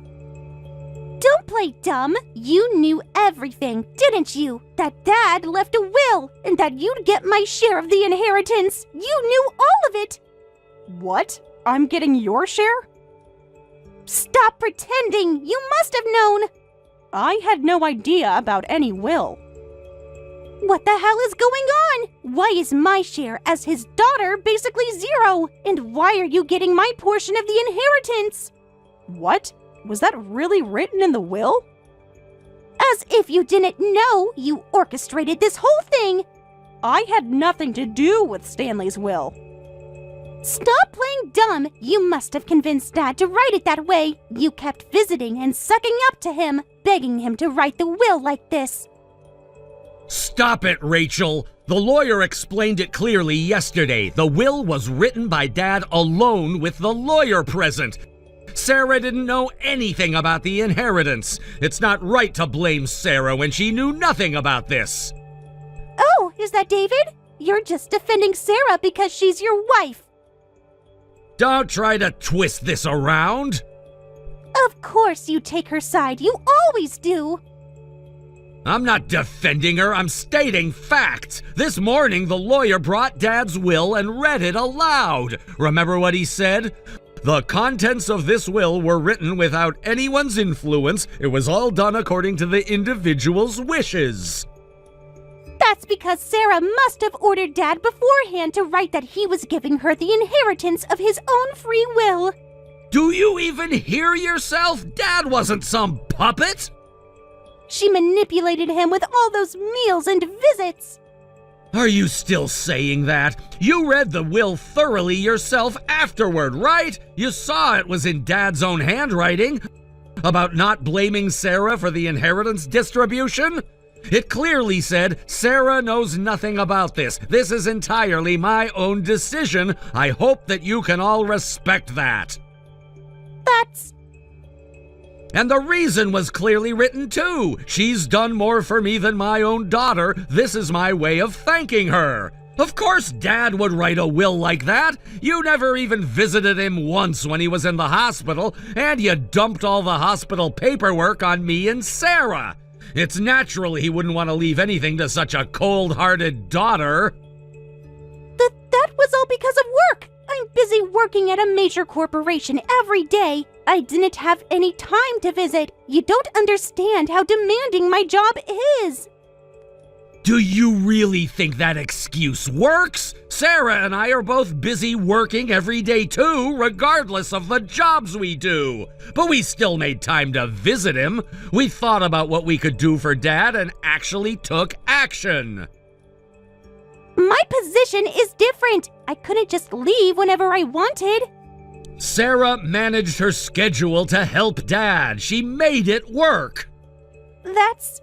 Don't play dumb. You knew everything, didn't you? That Dad left a will, and that you'd get my share of the inheritance. You knew all of it. What? I'm getting your share? Stop pretending. You must have known. I had no idea about any will. What the hell is going on? Why is my share as his daughter basically zero? And why are you getting my portion of the inheritance? What? Was that really written in the will? As if you didn't know, you orchestrated this whole thing. I had nothing to do with Stanley's will. Stop playing dumb. You must have convinced Dad to write it that way. You kept visiting and sucking up to him, begging him to write the will like this. Stop it, Rachel. The lawyer explained it clearly yesterday. The will was written by Dad alone with the lawyer present. Sarah didn't know anything about the inheritance. It's not right to blame Sarah when she knew nothing about this. Oh, is that David? You're just defending Sarah because she's your wife. Don't try to twist this around. Of course you take her side. You always do. I'm not defending her, I'm stating facts. This morning, the lawyer brought Dad's will and read it aloud. Remember what he said? The contents of this will were written without anyone's influence. It was all done according to the individual's wishes. That's because Sarah must have ordered Dad beforehand to write that he was giving her the inheritance of his own free will. Do you even hear yourself? Dad wasn't some puppet. She manipulated him with all those meals and visits. Are you still saying that? You read the will thoroughly yourself afterward, right? You saw it was in Dad's own handwriting. About not blaming Sarah for the inheritance distribution? It clearly said, Sarah knows nothing about this. This is entirely my own decision. I hope that you can all respect that. That's... And the reason was clearly written too. She's done more for me than my own daughter. This is my way of thanking her. Of course Dad would write a will like that. You never even visited him once when he was in the hospital, and you dumped all the hospital paperwork on me and Sarah. It's natural he wouldn't want to leave anything to such a cold-hearted daughter. That was all because of work. I'm busy working at a major corporation every day. I didn't have any time to visit. You don't understand how demanding my job is. Do you really think that excuse works? Sarah and I are both busy working every day too, regardless of the jobs we do. But we still made time to visit him. We thought about what we could do for Dad and actually took action. My position is different. I couldn't just leave whenever I wanted. Sarah managed her schedule to help Dad. She made it work. That's...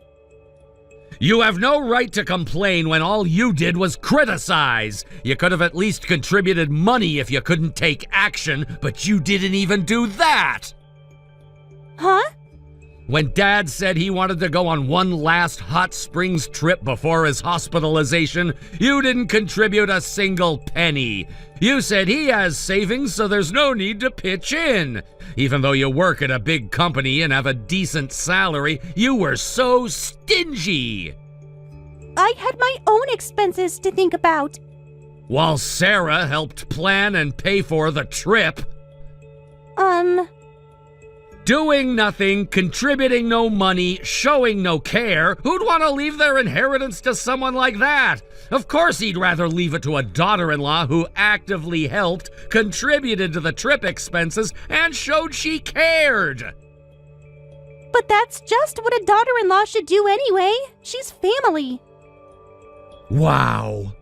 You have no right to complain when all you did was criticize. You could have at least contributed money if you couldn't take action, but you didn't even do that. Huh? When Dad said he wanted to go on one last hot springs trip before his hospitalization, you didn't contribute a single penny. You said he has savings, so there's no need to pitch in. Even though you work at a big company and have a decent salary, you were so stingy. I had my own expenses to think about. While Sarah helped plan and pay for the trip. Doing nothing, contributing no money, showing no care. Who'd want to leave their inheritance to someone like that? Of course he'd rather leave it to a daughter-in-law who actively helped, contributed to the trip expenses, and showed she cared. But that's just what a daughter-in-law should do anyway. She's family. Wow.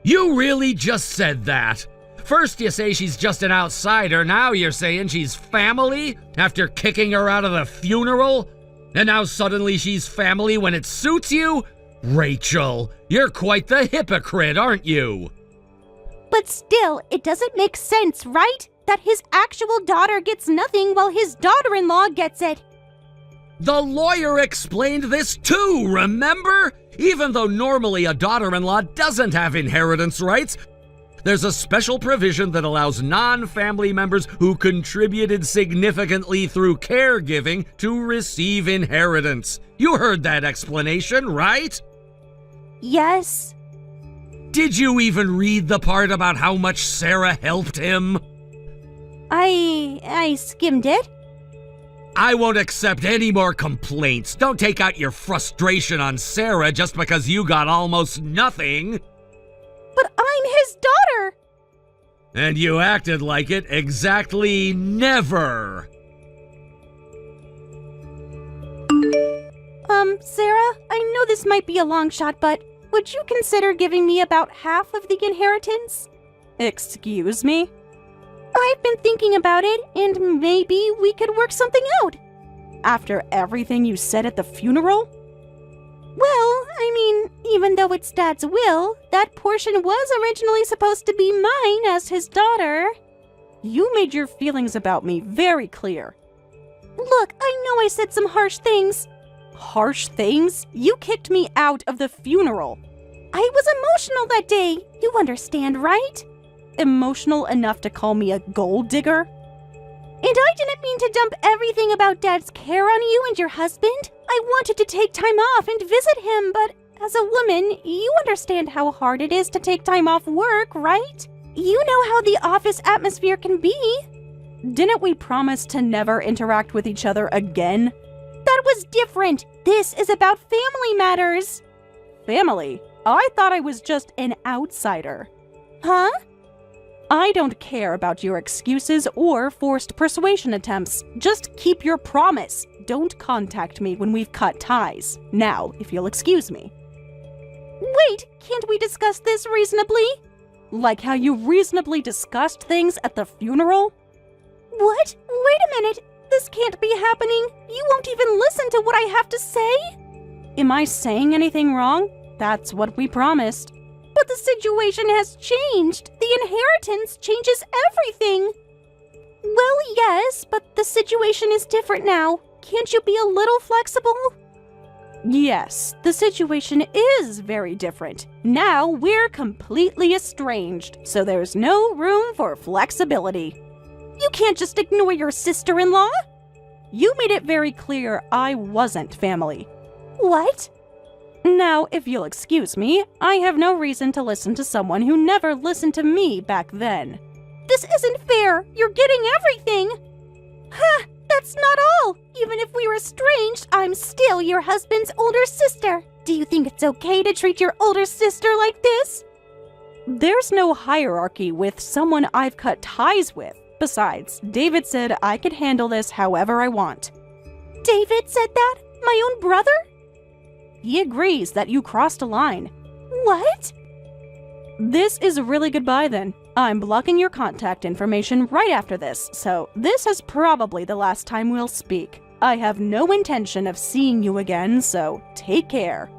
You really just said that? First you say she's just an outsider, now you're saying she's family after kicking her out of the funeral? And now suddenly she's family when it suits you? Rachel, you're quite the hypocrite, aren't you? But still, it doesn't make sense, right? That his actual daughter gets nothing while his daughter-in-law gets it. The lawyer explained this too, remember? Even though normally a daughter-in-law doesn't have inheritance rights, there's a special provision that allows non-family members who contributed significantly through caregiving to receive inheritance. You heard that explanation, right? Yes. Did you even read the part about how much Sarah helped him? I skimmed it. I won't accept any more complaints. Don't take out your frustration on Sarah just because you got almost nothing. But I'm his daughter! And you acted like it exactly never. Sarah, I know this might be a long shot, but would you consider giving me about half of the inheritance? Excuse me? I've been thinking about it, and maybe we could work something out. After everything you said at the funeral? Well, I mean, even though it's Dad's will, that portion was originally supposed to be mine as his daughter. You made your feelings about me very clear. Look, I know I said some harsh things. Harsh things? You kicked me out of the funeral. I was emotional that day. You understand, right? Emotional enough to call me a gold digger? And I didn't mean to dump everything about Dad's care on you and your husband. I wanted to take time off and visit him, but as a woman, you understand how hard it is to take time off work, right? You know how the office atmosphere can be. Didn't we promise to never interact with each other again? That was different. This is about family matters. Family? I thought I was just an outsider. Huh? I don't care about your excuses or forced persuasion attempts. Just keep your promise. Don't contact me when we've cut ties. Now, if you'll excuse me. Wait, can't we discuss this reasonably? Like how you reasonably discussed things at the funeral? What? Wait a minute. This can't be happening. You won't even listen to what I have to say? Am I saying anything wrong? That's what we promised. But the situation has changed. The inheritance changes everything. Well, yes, but the situation is different now. Can't you be a little flexible? Yes, the situation is very different. Now we're completely estranged, so there's no room for flexibility. You can't just ignore your sister-in-law. You made it very clear I wasn't family. What? Now, if you'll excuse me, I have no reason to listen to someone who never listened to me back then. This isn't fair. You're getting everything. Huh, that's not all. Even if we were estranged, I'm still your husband's older sister. Do you think it's okay to treat your older sister like this? There's no hierarchy with someone I've cut ties with. Besides, David said I could handle this however I want. David said that? My own brother? He agrees that you crossed a line. What? This is really goodbye then. I'm blocking your contact information right after this, so this is probably the last time we'll speak. I have no intention of seeing you again, so take care.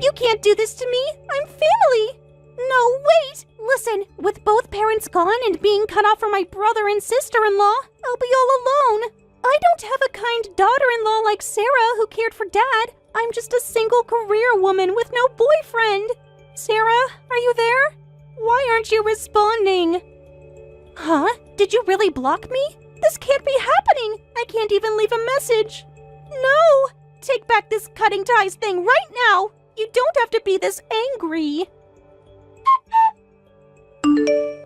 You can't do this to me. I'm family. No, wait! Listen, with both parents gone and being cut off from my brother and sister-in-law, I'll be all alone. I don't have a kind daughter-in-law like Sarah who cared for Dad. I'm just a single career woman with no boyfriend. Sarah, are you there? Why aren't you responding? Huh? Did you really block me? This can't be happening. I can't even leave a message. No! Take back this cutting ties thing right now. You don't have to be this angry.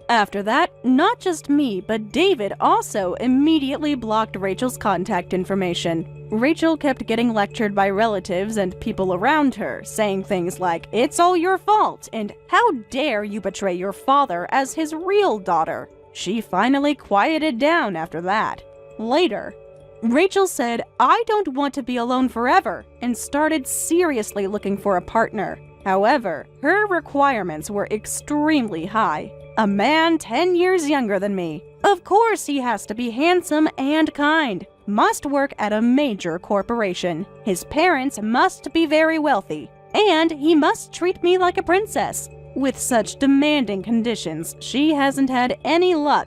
After that, not just me, but David also immediately blocked Rachel's contact information. Rachel kept getting lectured by relatives and people around her, saying things like, "It's all your fault," and "How dare you betray your father as his real daughter?" She finally quieted down after that. Later, Rachel said, "I don't want to be alone forever," and started seriously looking for a partner. However, her requirements were extremely high. A man 10 years younger than me. Of course he has to be handsome and kind. Must work at a major corporation. His parents must be very wealthy. And he must treat me like a princess. With such demanding conditions, she hasn't had any luck.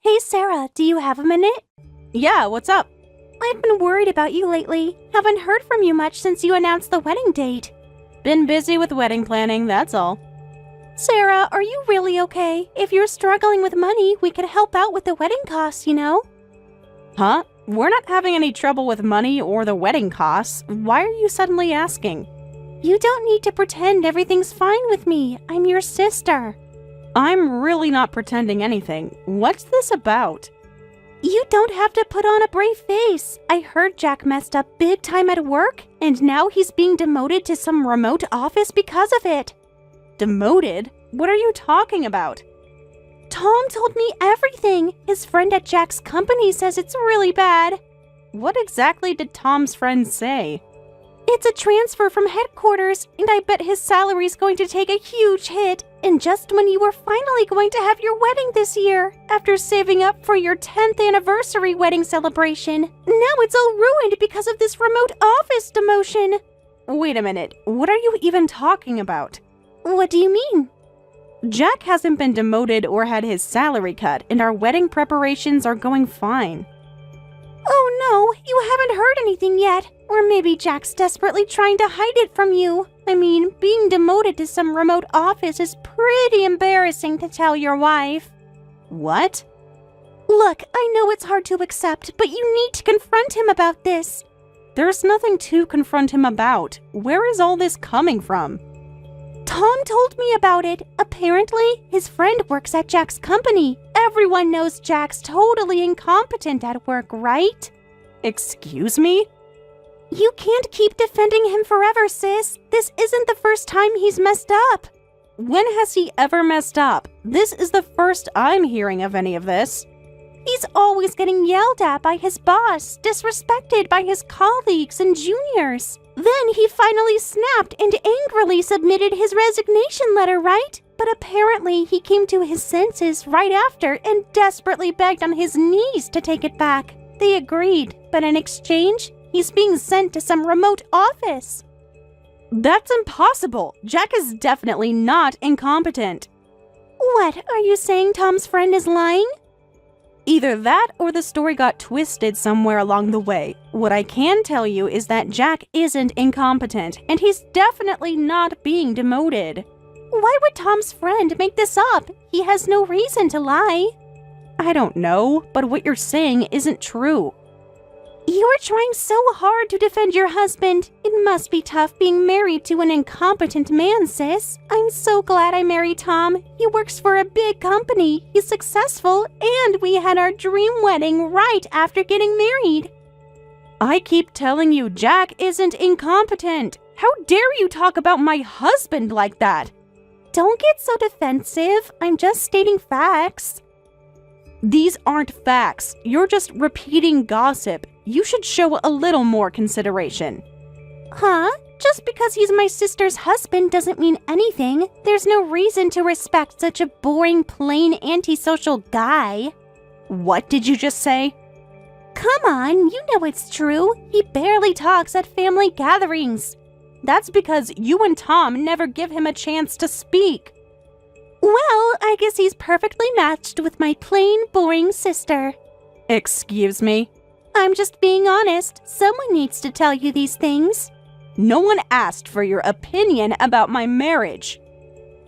Hey Sarah, do you have a minute? Yeah, what's up? I've been worried about you lately. Haven't heard from you much since you announced the wedding date. Been busy with wedding planning, that's all. Sarah, are you really okay? If you're struggling with money, we could help out with the wedding costs, you know? Huh? We're not having any trouble with money or the wedding costs. Why are you suddenly asking? You don't need to pretend everything's fine with me. I'm your sister. I'm really not pretending anything. What's this about? You don't have to put on a brave face. I heard Jack messed up big time at work, and now he's being demoted to some remote office because of it. Demoted? What are you talking about? Tom told me everything. His friend at Jack's company says it's really bad. What exactly did Tom's friend say? It's a transfer from headquarters, and I bet his salary's going to take a huge hit. And just when you were finally going to have your wedding this year, after saving up for your 10th anniversary wedding celebration, now it's all ruined because of this remote office demotion. Wait a minute, what are you even talking about? What do you mean? Jack hasn't been demoted or had his salary cut, and our wedding preparations are going fine. Oh no, you haven't heard anything yet. Or maybe Jack's desperately trying to hide it from you. I mean, being demoted to some remote office is pretty embarrassing to tell your wife. What? Look, I know it's hard to accept, but you need to confront him about this. There's nothing to confront him about. Where is all this coming from? Tom told me about it. Apparently, his friend works at Jack's company. Everyone knows Jack's totally incompetent at work, right? Excuse me? You can't keep defending him forever, sis. This isn't the first time he's messed up. When has he ever messed up? This is the first I'm hearing of any of this. He's always getting yelled at by his boss, disrespected by his colleagues and juniors. Then he finally snapped and angrily submitted his resignation letter, right? But apparently he came to his senses right after and desperately begged on his knees to take it back. They agreed, but in exchange, he's being sent to some remote office. That's impossible. Jack is definitely not incompetent. What, are you saying Tom's friend is lying? Either that or the story got twisted somewhere along the way. What I can tell you is that Jack isn't incompetent, and he's definitely not being demoted. Why would Tom's friend make this up? He has no reason to lie. I don't know, but what you're saying isn't true. You are trying so hard to defend your husband. It must be tough being married to an incompetent man, sis. I'm so glad I married Tom. He works for a big company, he's successful, and we had our dream wedding right after getting married. I keep telling you Jack isn't incompetent. How dare you talk about my husband like that? Don't get so defensive. I'm just stating facts. These aren't facts. You're just repeating gossip. You should show a little more consideration. Huh? Just because he's my sister's husband doesn't mean anything. There's no reason to respect such a boring, plain, antisocial guy. What did you just say? Come on, you know it's true. He barely talks at family gatherings. That's because you and Tom never give him a chance to speak. Well, I guess he's perfectly matched with my plain, boring sister. Excuse me? I'm just being honest. Someone needs to tell you these things. No one asked for your opinion about my marriage.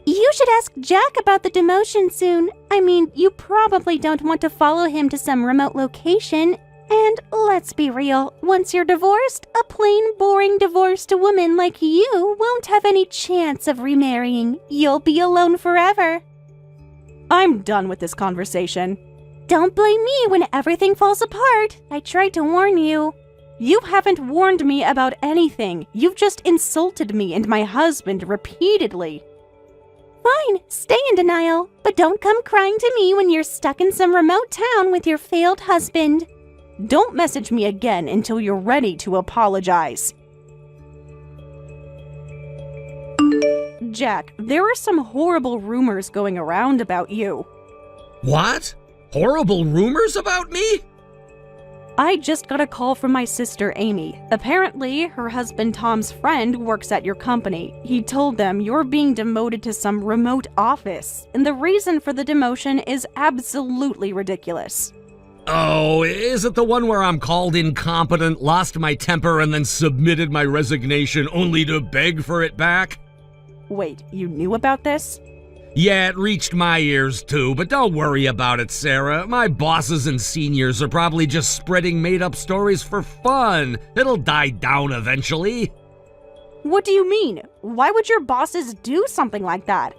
You should ask Jack about the demotion soon. I mean, you probably don't want to follow him to some remote location. And let's be real, once you're divorced, a plain, boring divorced woman like you won't have any chance of remarrying. You'll be alone forever. I'm done with this conversation. Don't blame me when everything falls apart. I tried to warn you. You haven't warned me about anything. You've just insulted me and my husband repeatedly. Fine, stay in denial, but don't come crying to me when you're stuck in some remote town with your failed husband. Don't message me again until you're ready to apologize. Jack, there are some horrible rumors going around about you. What? Horrible rumors about me? I just got a call from my sister Amy. Apparently, her husband Tom's friend works at your company. He told them you're being demoted to some remote office, and the reason for the demotion is absolutely ridiculous. Oh, is it the one where I'm called incompetent, lost my temper, and then submitted my resignation only to beg for it back? Wait, you knew about this? Yeah, it reached my ears too, but don't worry about it, Sarah. My bosses and seniors are probably just spreading made-up stories for fun. It'll die down eventually. What do you mean? Why would your bosses do something like that?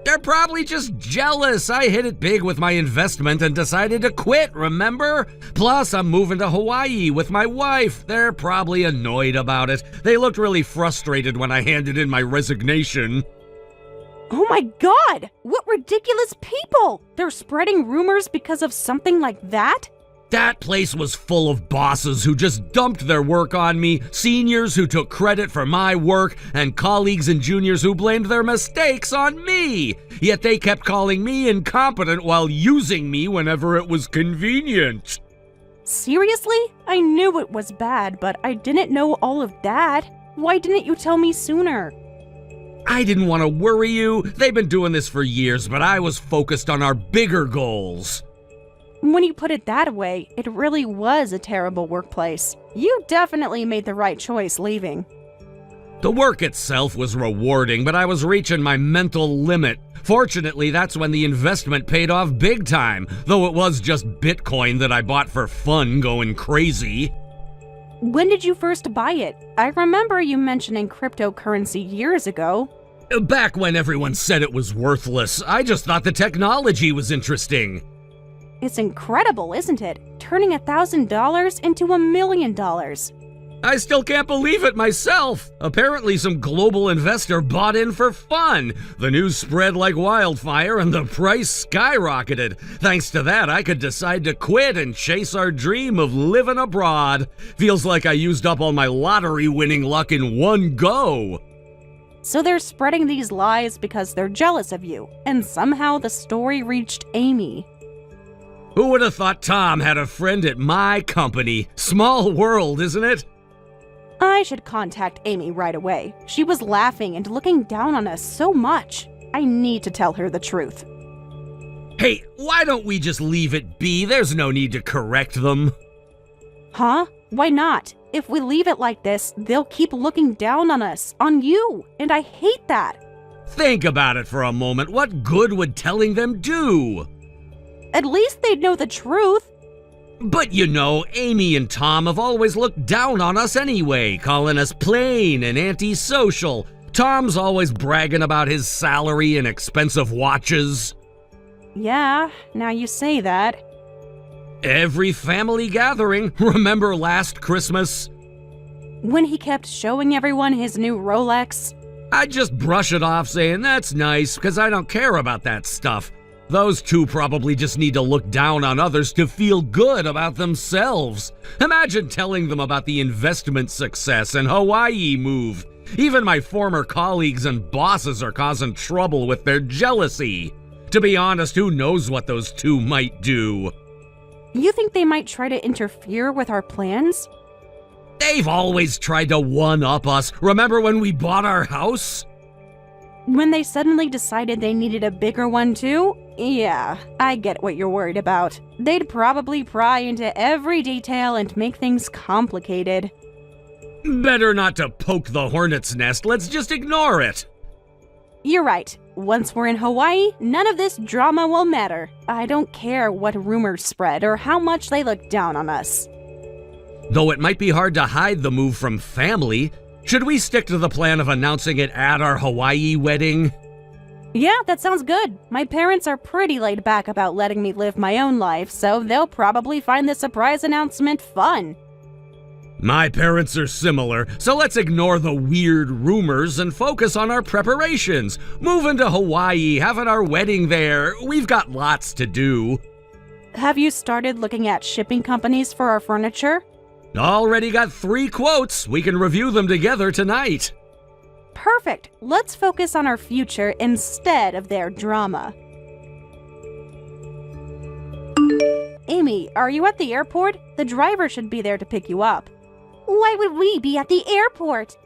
They're probably just jealous. I hit it big with my investment and decided to quit, remember? Plus, I'm moving to Hawaii with my wife. They're probably annoyed about it. They looked really frustrated when I handed in my resignation. Oh my god! What ridiculous people! They're spreading rumors because of something like that? That place was full of bosses who just dumped their work on me, seniors who took credit for my work, and colleagues and juniors who blamed their mistakes on me. Yet they kept calling me incompetent while using me whenever it was convenient. Seriously? I knew it was bad, but I didn't know all of that. Why didn't you tell me sooner? I didn't want to worry you. They've been doing this for years, but I was focused on our bigger goals. When you put it that way, it really was a terrible workplace. You definitely made the right choice leaving. The work itself was rewarding, but I was reaching my mental limit. Fortunately, that's when the investment paid off big time, though it was just Bitcoin that I bought for fun going crazy. When did you first buy it? I remember you mentioning cryptocurrency years ago. Back when everyone said it was worthless, I just thought the technology was interesting. It's incredible, isn't it? Turning $1,000 into $1 million. I still can't believe it myself. Apparently some global investor bought in for fun. The news spread like wildfire and the price skyrocketed. Thanks to that, I could decide to quit and chase our dream of living abroad. Feels like I used up all my lottery winning luck in one go. So they're spreading these lies because they're jealous of you, and somehow the story reached Amy. Who would have thought Tom had a friend at my company? Small world, isn't it? I should contact Amy right away. She was laughing and looking down on us so much. I need to tell her the truth. Hey, why don't we just leave it be? There's no need to correct them. Huh? Why not? If we leave it like this, they'll keep looking down on us, on you, and I hate that. Think about it for a moment. What good would telling them do? At least they'd know the truth. But you know, Amy and Tom have always looked down on us anyway, calling us plain and antisocial. Tom's always bragging about his salary and expensive watches. Yeah, now you say that. Every family gathering, remember last Christmas? When he kept showing everyone his new Rolex. I'd just brush it off saying, that's nice, because I don't care about that stuff. Those two probably just need to look down on others to feel good about themselves. Imagine telling them about the investment success and Hawaii move. Even my former colleagues and bosses are causing trouble with their jealousy. To be honest, who knows what those two might do? You think they might try to interfere with our plans? They've always tried to one-up us. Remember when we bought our house? When they suddenly decided they needed a bigger one too? Yeah, I get what you're worried about. They'd probably pry into every detail and make things complicated. Better not to poke the hornet's nest. Let's just ignore it. You're right. Once we're in Hawaii, none of this drama will matter. I don't care what rumors spread or how much they look down on us. Though it might be hard to hide the move from family, should we stick to the plan of announcing it at our Hawaii wedding? Yeah, that sounds good. My parents are pretty laid back about letting me live my own life, so they'll probably find the surprise announcement fun. My parents are similar, so let's ignore the weird rumors and focus on our preparations. Moving to Hawaii, having our wedding there, we've got lots to do. Have you started looking at shipping companies for our furniture? Already got 3 quotes. We can review them together tonight. Perfect. Let's focus on our future instead of their drama. Amy, are you at the airport? The driver should be there to pick you up. Why would we be at the airport?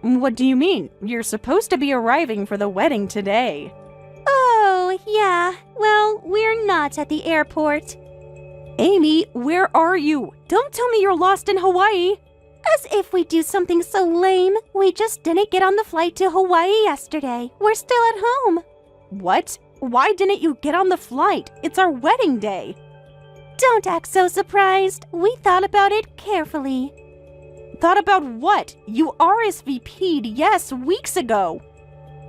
What do you mean? You're supposed to be arriving for the wedding today. Oh, yeah. Well, we're not at the airport. Amy, where are you? Don't tell me you're lost in Hawaii. As if we do something so lame. We just didn't get on the flight to Hawaii yesterday. We're still at home. What? Why didn't you get on the flight? It's our wedding day. Don't act so surprised. We thought about it carefully. Thought about what? You RSVP'd, yes, weeks ago.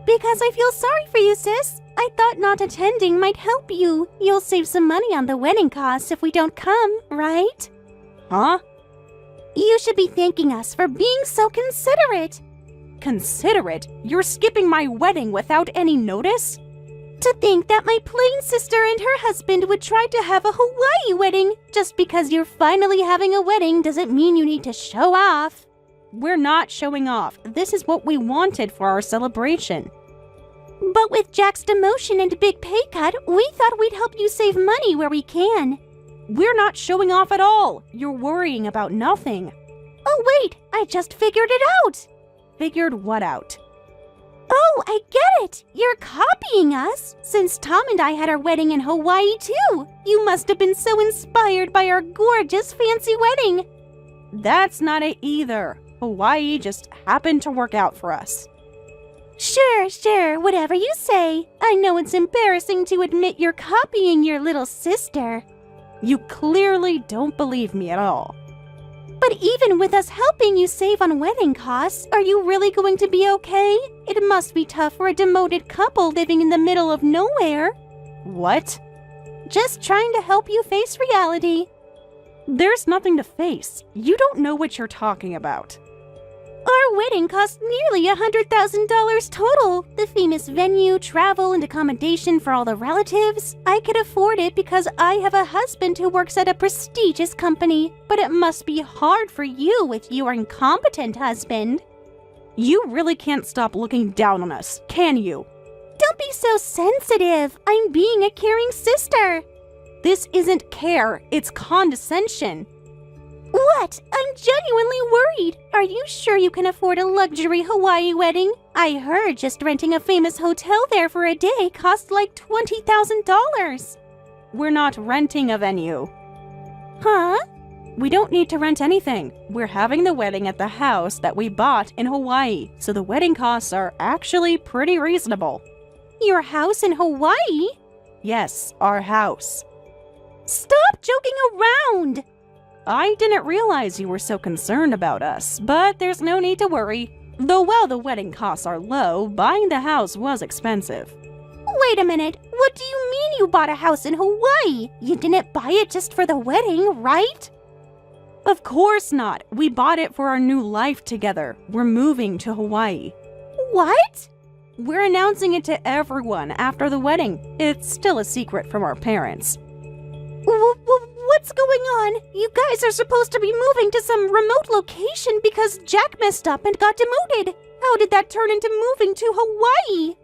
Because I feel sorry for you, sis. I thought not attending might help you. You'll save some money on the wedding costs if we don't come, right? Huh? You should be thanking us for being so considerate. Considerate? You're skipping my wedding without any notice? To think that my plain sister and her husband would try to have a Hawaii wedding. Just because you're finally having a wedding doesn't mean you need to show off. We're not showing off. This is what we wanted for our celebration. But with Jack's demotion and big pay cut, we thought we'd help you save money where we can. We're not showing off at all. You're worrying about nothing. Oh wait, I just figured it out. Figured what out? Oh, I get it! You're copying us! Since Tom and I had our wedding in Hawaii too! You must have been so inspired by our gorgeous fancy wedding! That's not it either. Hawaii just happened to work out for us. Sure, whatever you say. I know it's embarrassing to admit you're copying your little sister. You clearly don't believe me at all. But even with us helping you save on wedding costs, are you really going to be okay? It must be tough for a demoted couple living in the middle of nowhere. What? Just trying to help you face reality. There's nothing to face. You don't know what you're talking about. Our wedding cost nearly $100,000 total. The famous venue, travel, and accommodation for all the relatives. I could afford it because I have a husband who works at a prestigious company. But it must be hard for you with your incompetent husband. You really can't stop looking down on us, can you? Don't be so sensitive. I'm being a caring sister. This isn't care, it's condescension. What? I'm genuinely worried. Are you sure you can afford a luxury Hawaii wedding? I heard just renting a famous hotel there for a day cost like $20,000. We're not renting a venue. Huh? We don't need to rent anything. We're having the wedding at the house that we bought in Hawaii, so the wedding costs are actually pretty reasonable. Your house in Hawaii? Yes, our house. Stop joking around! I didn't realize you were so concerned about us, but there's no need to worry. Though while the wedding costs are low, buying the house was expensive. Wait a minute, what do you mean you bought a house in Hawaii? You didn't buy it just for the wedding, right? Of course not. We bought it for our new life together. We're moving to Hawaii. What? We're announcing it to everyone after the wedding. It's still a secret from our parents. What's going on? You guys are supposed to be moving to some remote location because Jack messed up and got demoted. How did that turn into moving to Hawaii?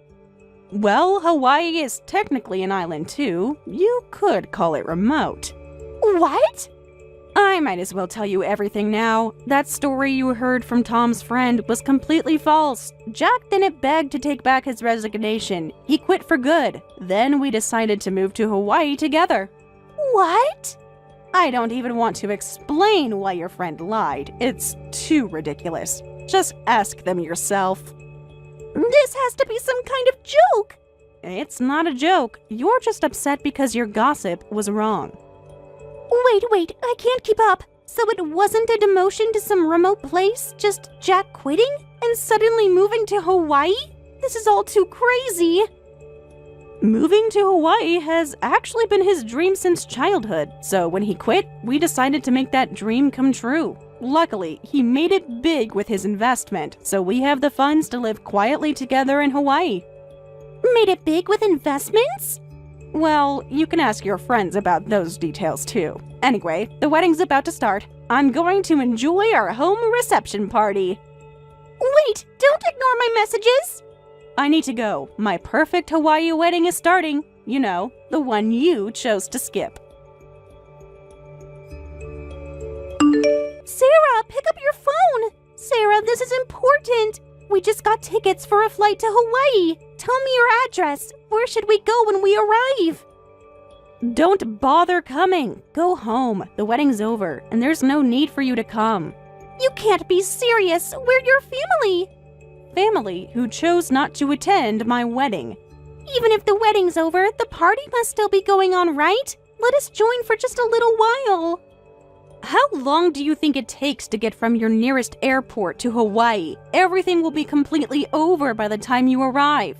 Well, Hawaii is technically an island too. You could call it remote. What? I might as well tell you everything now. That story you heard from Tom's friend was completely false. Jack didn't beg to take back his resignation. He quit for good. Then we decided to move to Hawaii together. What? I don't even want to explain why your friend lied. It's too ridiculous. Just ask them yourself. This has to be some kind of joke. It's not a joke. You're just upset because your gossip was wrong. Wait, I can't keep up. So it wasn't a demotion to some remote place, just Jack quitting and suddenly moving to Hawaii? This is all too crazy. Moving to Hawaii has actually been his dream since childhood, so when he quit, we decided to make that dream come true. Luckily, he made it big with his investment, so we have the funds to live quietly together in Hawaii. Made it big with investments? Well, you can ask your friends about those details too. Anyway, the wedding's about to start. I'm going to enjoy our home reception party. Wait, don't ignore my messages! I need to go. My perfect Hawaii wedding is starting. You know, the one you chose to skip. Sarah, pick up your phone! Sarah, this is important. We just got tickets for a flight to Hawaii. Tell me your address. Where should we go when we arrive? Don't bother coming. Go home. The wedding's over, and there's no need for you to come. You can't be serious. We're your family. Family who chose not to attend my wedding. Even if the wedding's over, the party must still be going on, right? Let us join for just a little while. How long do you think it takes to get from your nearest airport to Hawaii? Everything will be completely over by the time you arrive.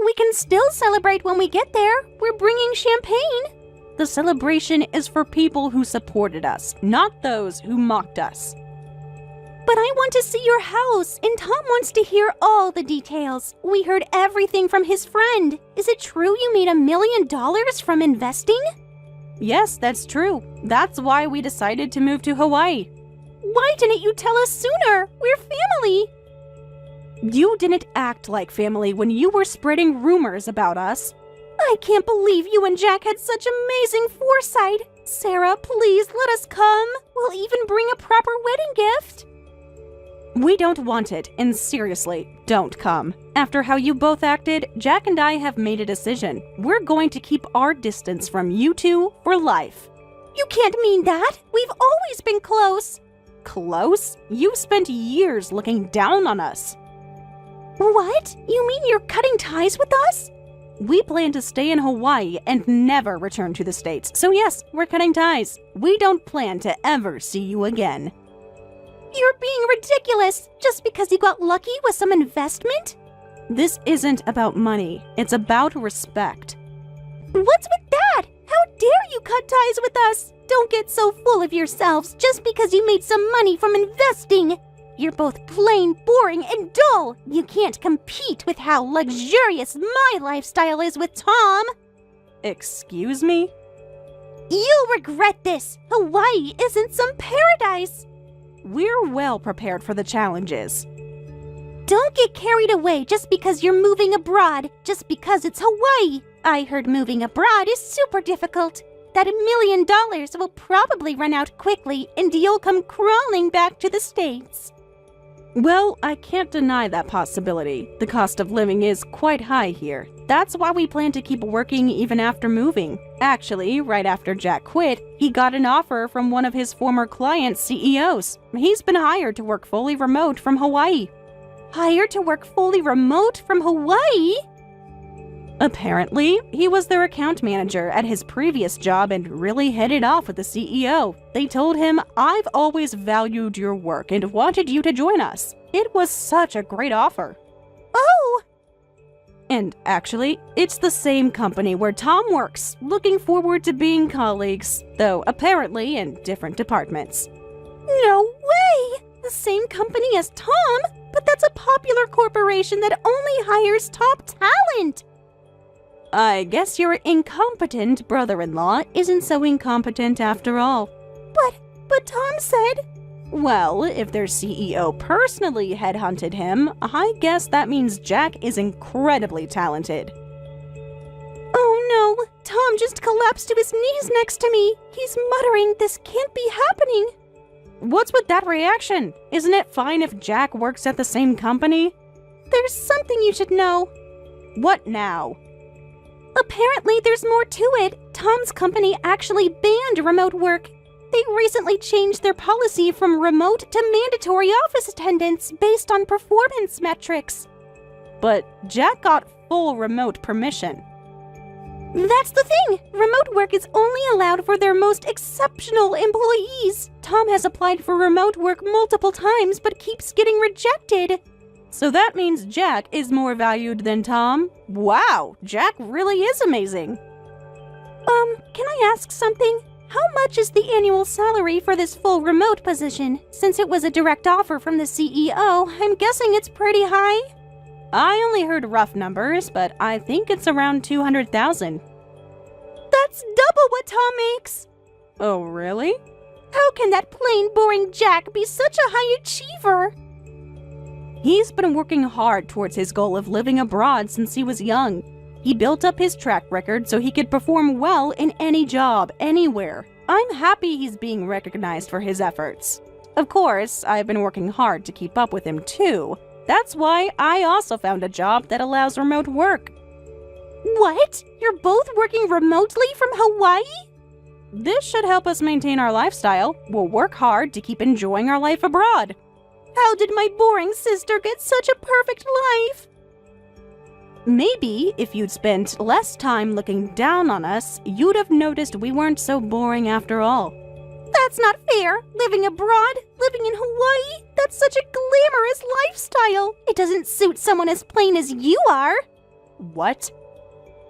We can still celebrate when we get there. We're bringing champagne. The celebration is for people who supported us, not those who mocked us. But I want to see your house, and Tom wants to hear all the details. We heard everything from his friend. Is it true you made $1 million from investing? Yes, that's true. That's why we decided to move to Hawaii. Why didn't you tell us sooner? We're family. You didn't act like family when you were spreading rumors about us. I can't believe you and Jack had such amazing foresight. Sarah, please let us come. We'll even bring a proper wedding gift. We don't want it, and seriously, don't come. After how you both acted, Jack and I have made a decision. We're going to keep our distance from you two for life. You can't mean that. We've always been close. Close? You spent years looking down on us. What? You mean you're cutting ties with us? We plan to stay in Hawaii and never return to the States. So yes, we're cutting ties. We don't plan to ever see you again. You're being ridiculous just because you got lucky with some investment? This isn't about money. It's about respect. What's with that? How dare you cut ties with us? Don't get so full of yourselves just because you made some money from investing. You're both plain boring and dull. You can't compete with how luxurious my lifestyle is with Tom. Excuse me? You'll regret this. Hawaii isn't some paradise. We're well prepared for the challenges. Don't get carried away just because you're moving abroad, just because it's Hawaii. I heard moving abroad is super difficult. That $1 million will probably run out quickly and you'll come crawling back to the States. Well, I can't deny that possibility. The cost of living is quite high here. That's why we plan to keep working even after moving. Actually, right after Jack quit, he got an offer from one of his former clients' CEOs. He's been hired to work fully remote from Hawaii. Hired to work fully remote from Hawaii? Apparently, he was their account manager at his previous job and really hit it off with the CEO. They told him, "I've always valued your work and wanted you to join us." It was such a great offer. Oh! And actually, it's the same company where Tom works, looking forward to being colleagues, though apparently in different departments. No way! The same company as Tom? But that's a popular corporation that only hires top talent! I guess your incompetent brother-in-law isn't so incompetent after all. But Tom said... Well, if their CEO personally headhunted him, I guess that means Jack is incredibly talented. Oh no! Tom just collapsed to his knees next to me! He's muttering, "This can't be happening!" What's with that reaction? Isn't it fine if Jack works at the same company? There's something you should know. What now? Apparently there's more to it. Tom's company actually banned remote work. They recently changed their policy from remote to mandatory office attendance based on performance metrics. But Jack got full remote permission. That's the thing! Remote work is only allowed for their most exceptional employees. Tom has applied for remote work multiple times but keeps getting rejected. So that means Jack is more valued than Tom? Wow, Jack really is amazing. Can I ask something? How much is the annual salary for this full remote position? Since it was a direct offer from the CEO, I'm guessing it's pretty high. I only heard rough numbers, but I think it's around 200,000. That's double what Tom makes! Oh, really? How can that plain, boring Jack be such a high achiever? He's been working hard towards his goal of living abroad since he was young. He built up his track record so he could perform well in any job, anywhere. I'm happy he's being recognized for his efforts. Of course, I've been working hard to keep up with him too. That's why I also found a job that allows remote work. What? You're both working remotely from Hawaii? This should help us maintain our lifestyle. We'll work hard to keep enjoying our life abroad. How did my boring sister get such a perfect life? Maybe if you'd spent less time looking down on us, you'd have noticed we weren't so boring after all. That's not fair. Living abroad, living in Hawaii, that's such a glamorous lifestyle. It doesn't suit someone as plain as you are. What?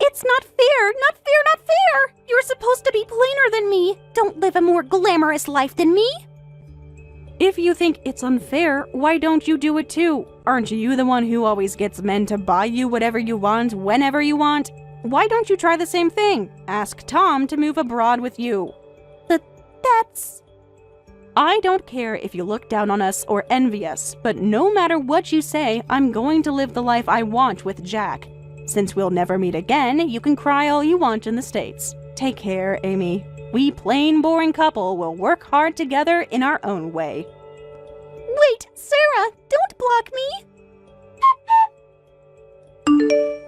It's not fair, not fair, not fair. You're supposed to be plainer than me. Don't live a more glamorous life than me. If you think it's unfair, why don't you do it too? Aren't you the one who always gets men to buy you whatever you want, whenever you want? Why don't you try the same thing? Ask Tom to move abroad with you. That's... I don't care if you look down on us or envy us, but no matter what you say, I'm going to live the life I want with Jack. Since we'll never meet again, you can cry all you want in the States. Take care, Amy. We plain boring couple will work hard together in our own way. Wait, Sarah, don't block me!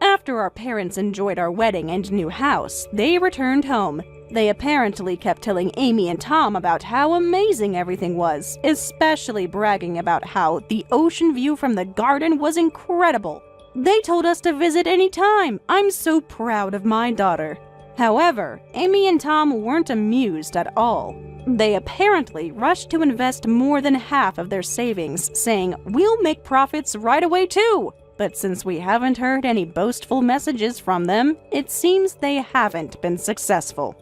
After our parents enjoyed our wedding and new house, they returned home. They apparently kept telling Amy and Tom about how amazing everything was, especially bragging about how the ocean view from the garden was incredible. They told us to visit any time. I'm so proud of my daughter. However, Amy and Tom weren't amused at all. They apparently rushed to invest more than half of their savings, saying, "We'll make profits right away too." But since we haven't heard any boastful messages from them, it seems they haven't been successful.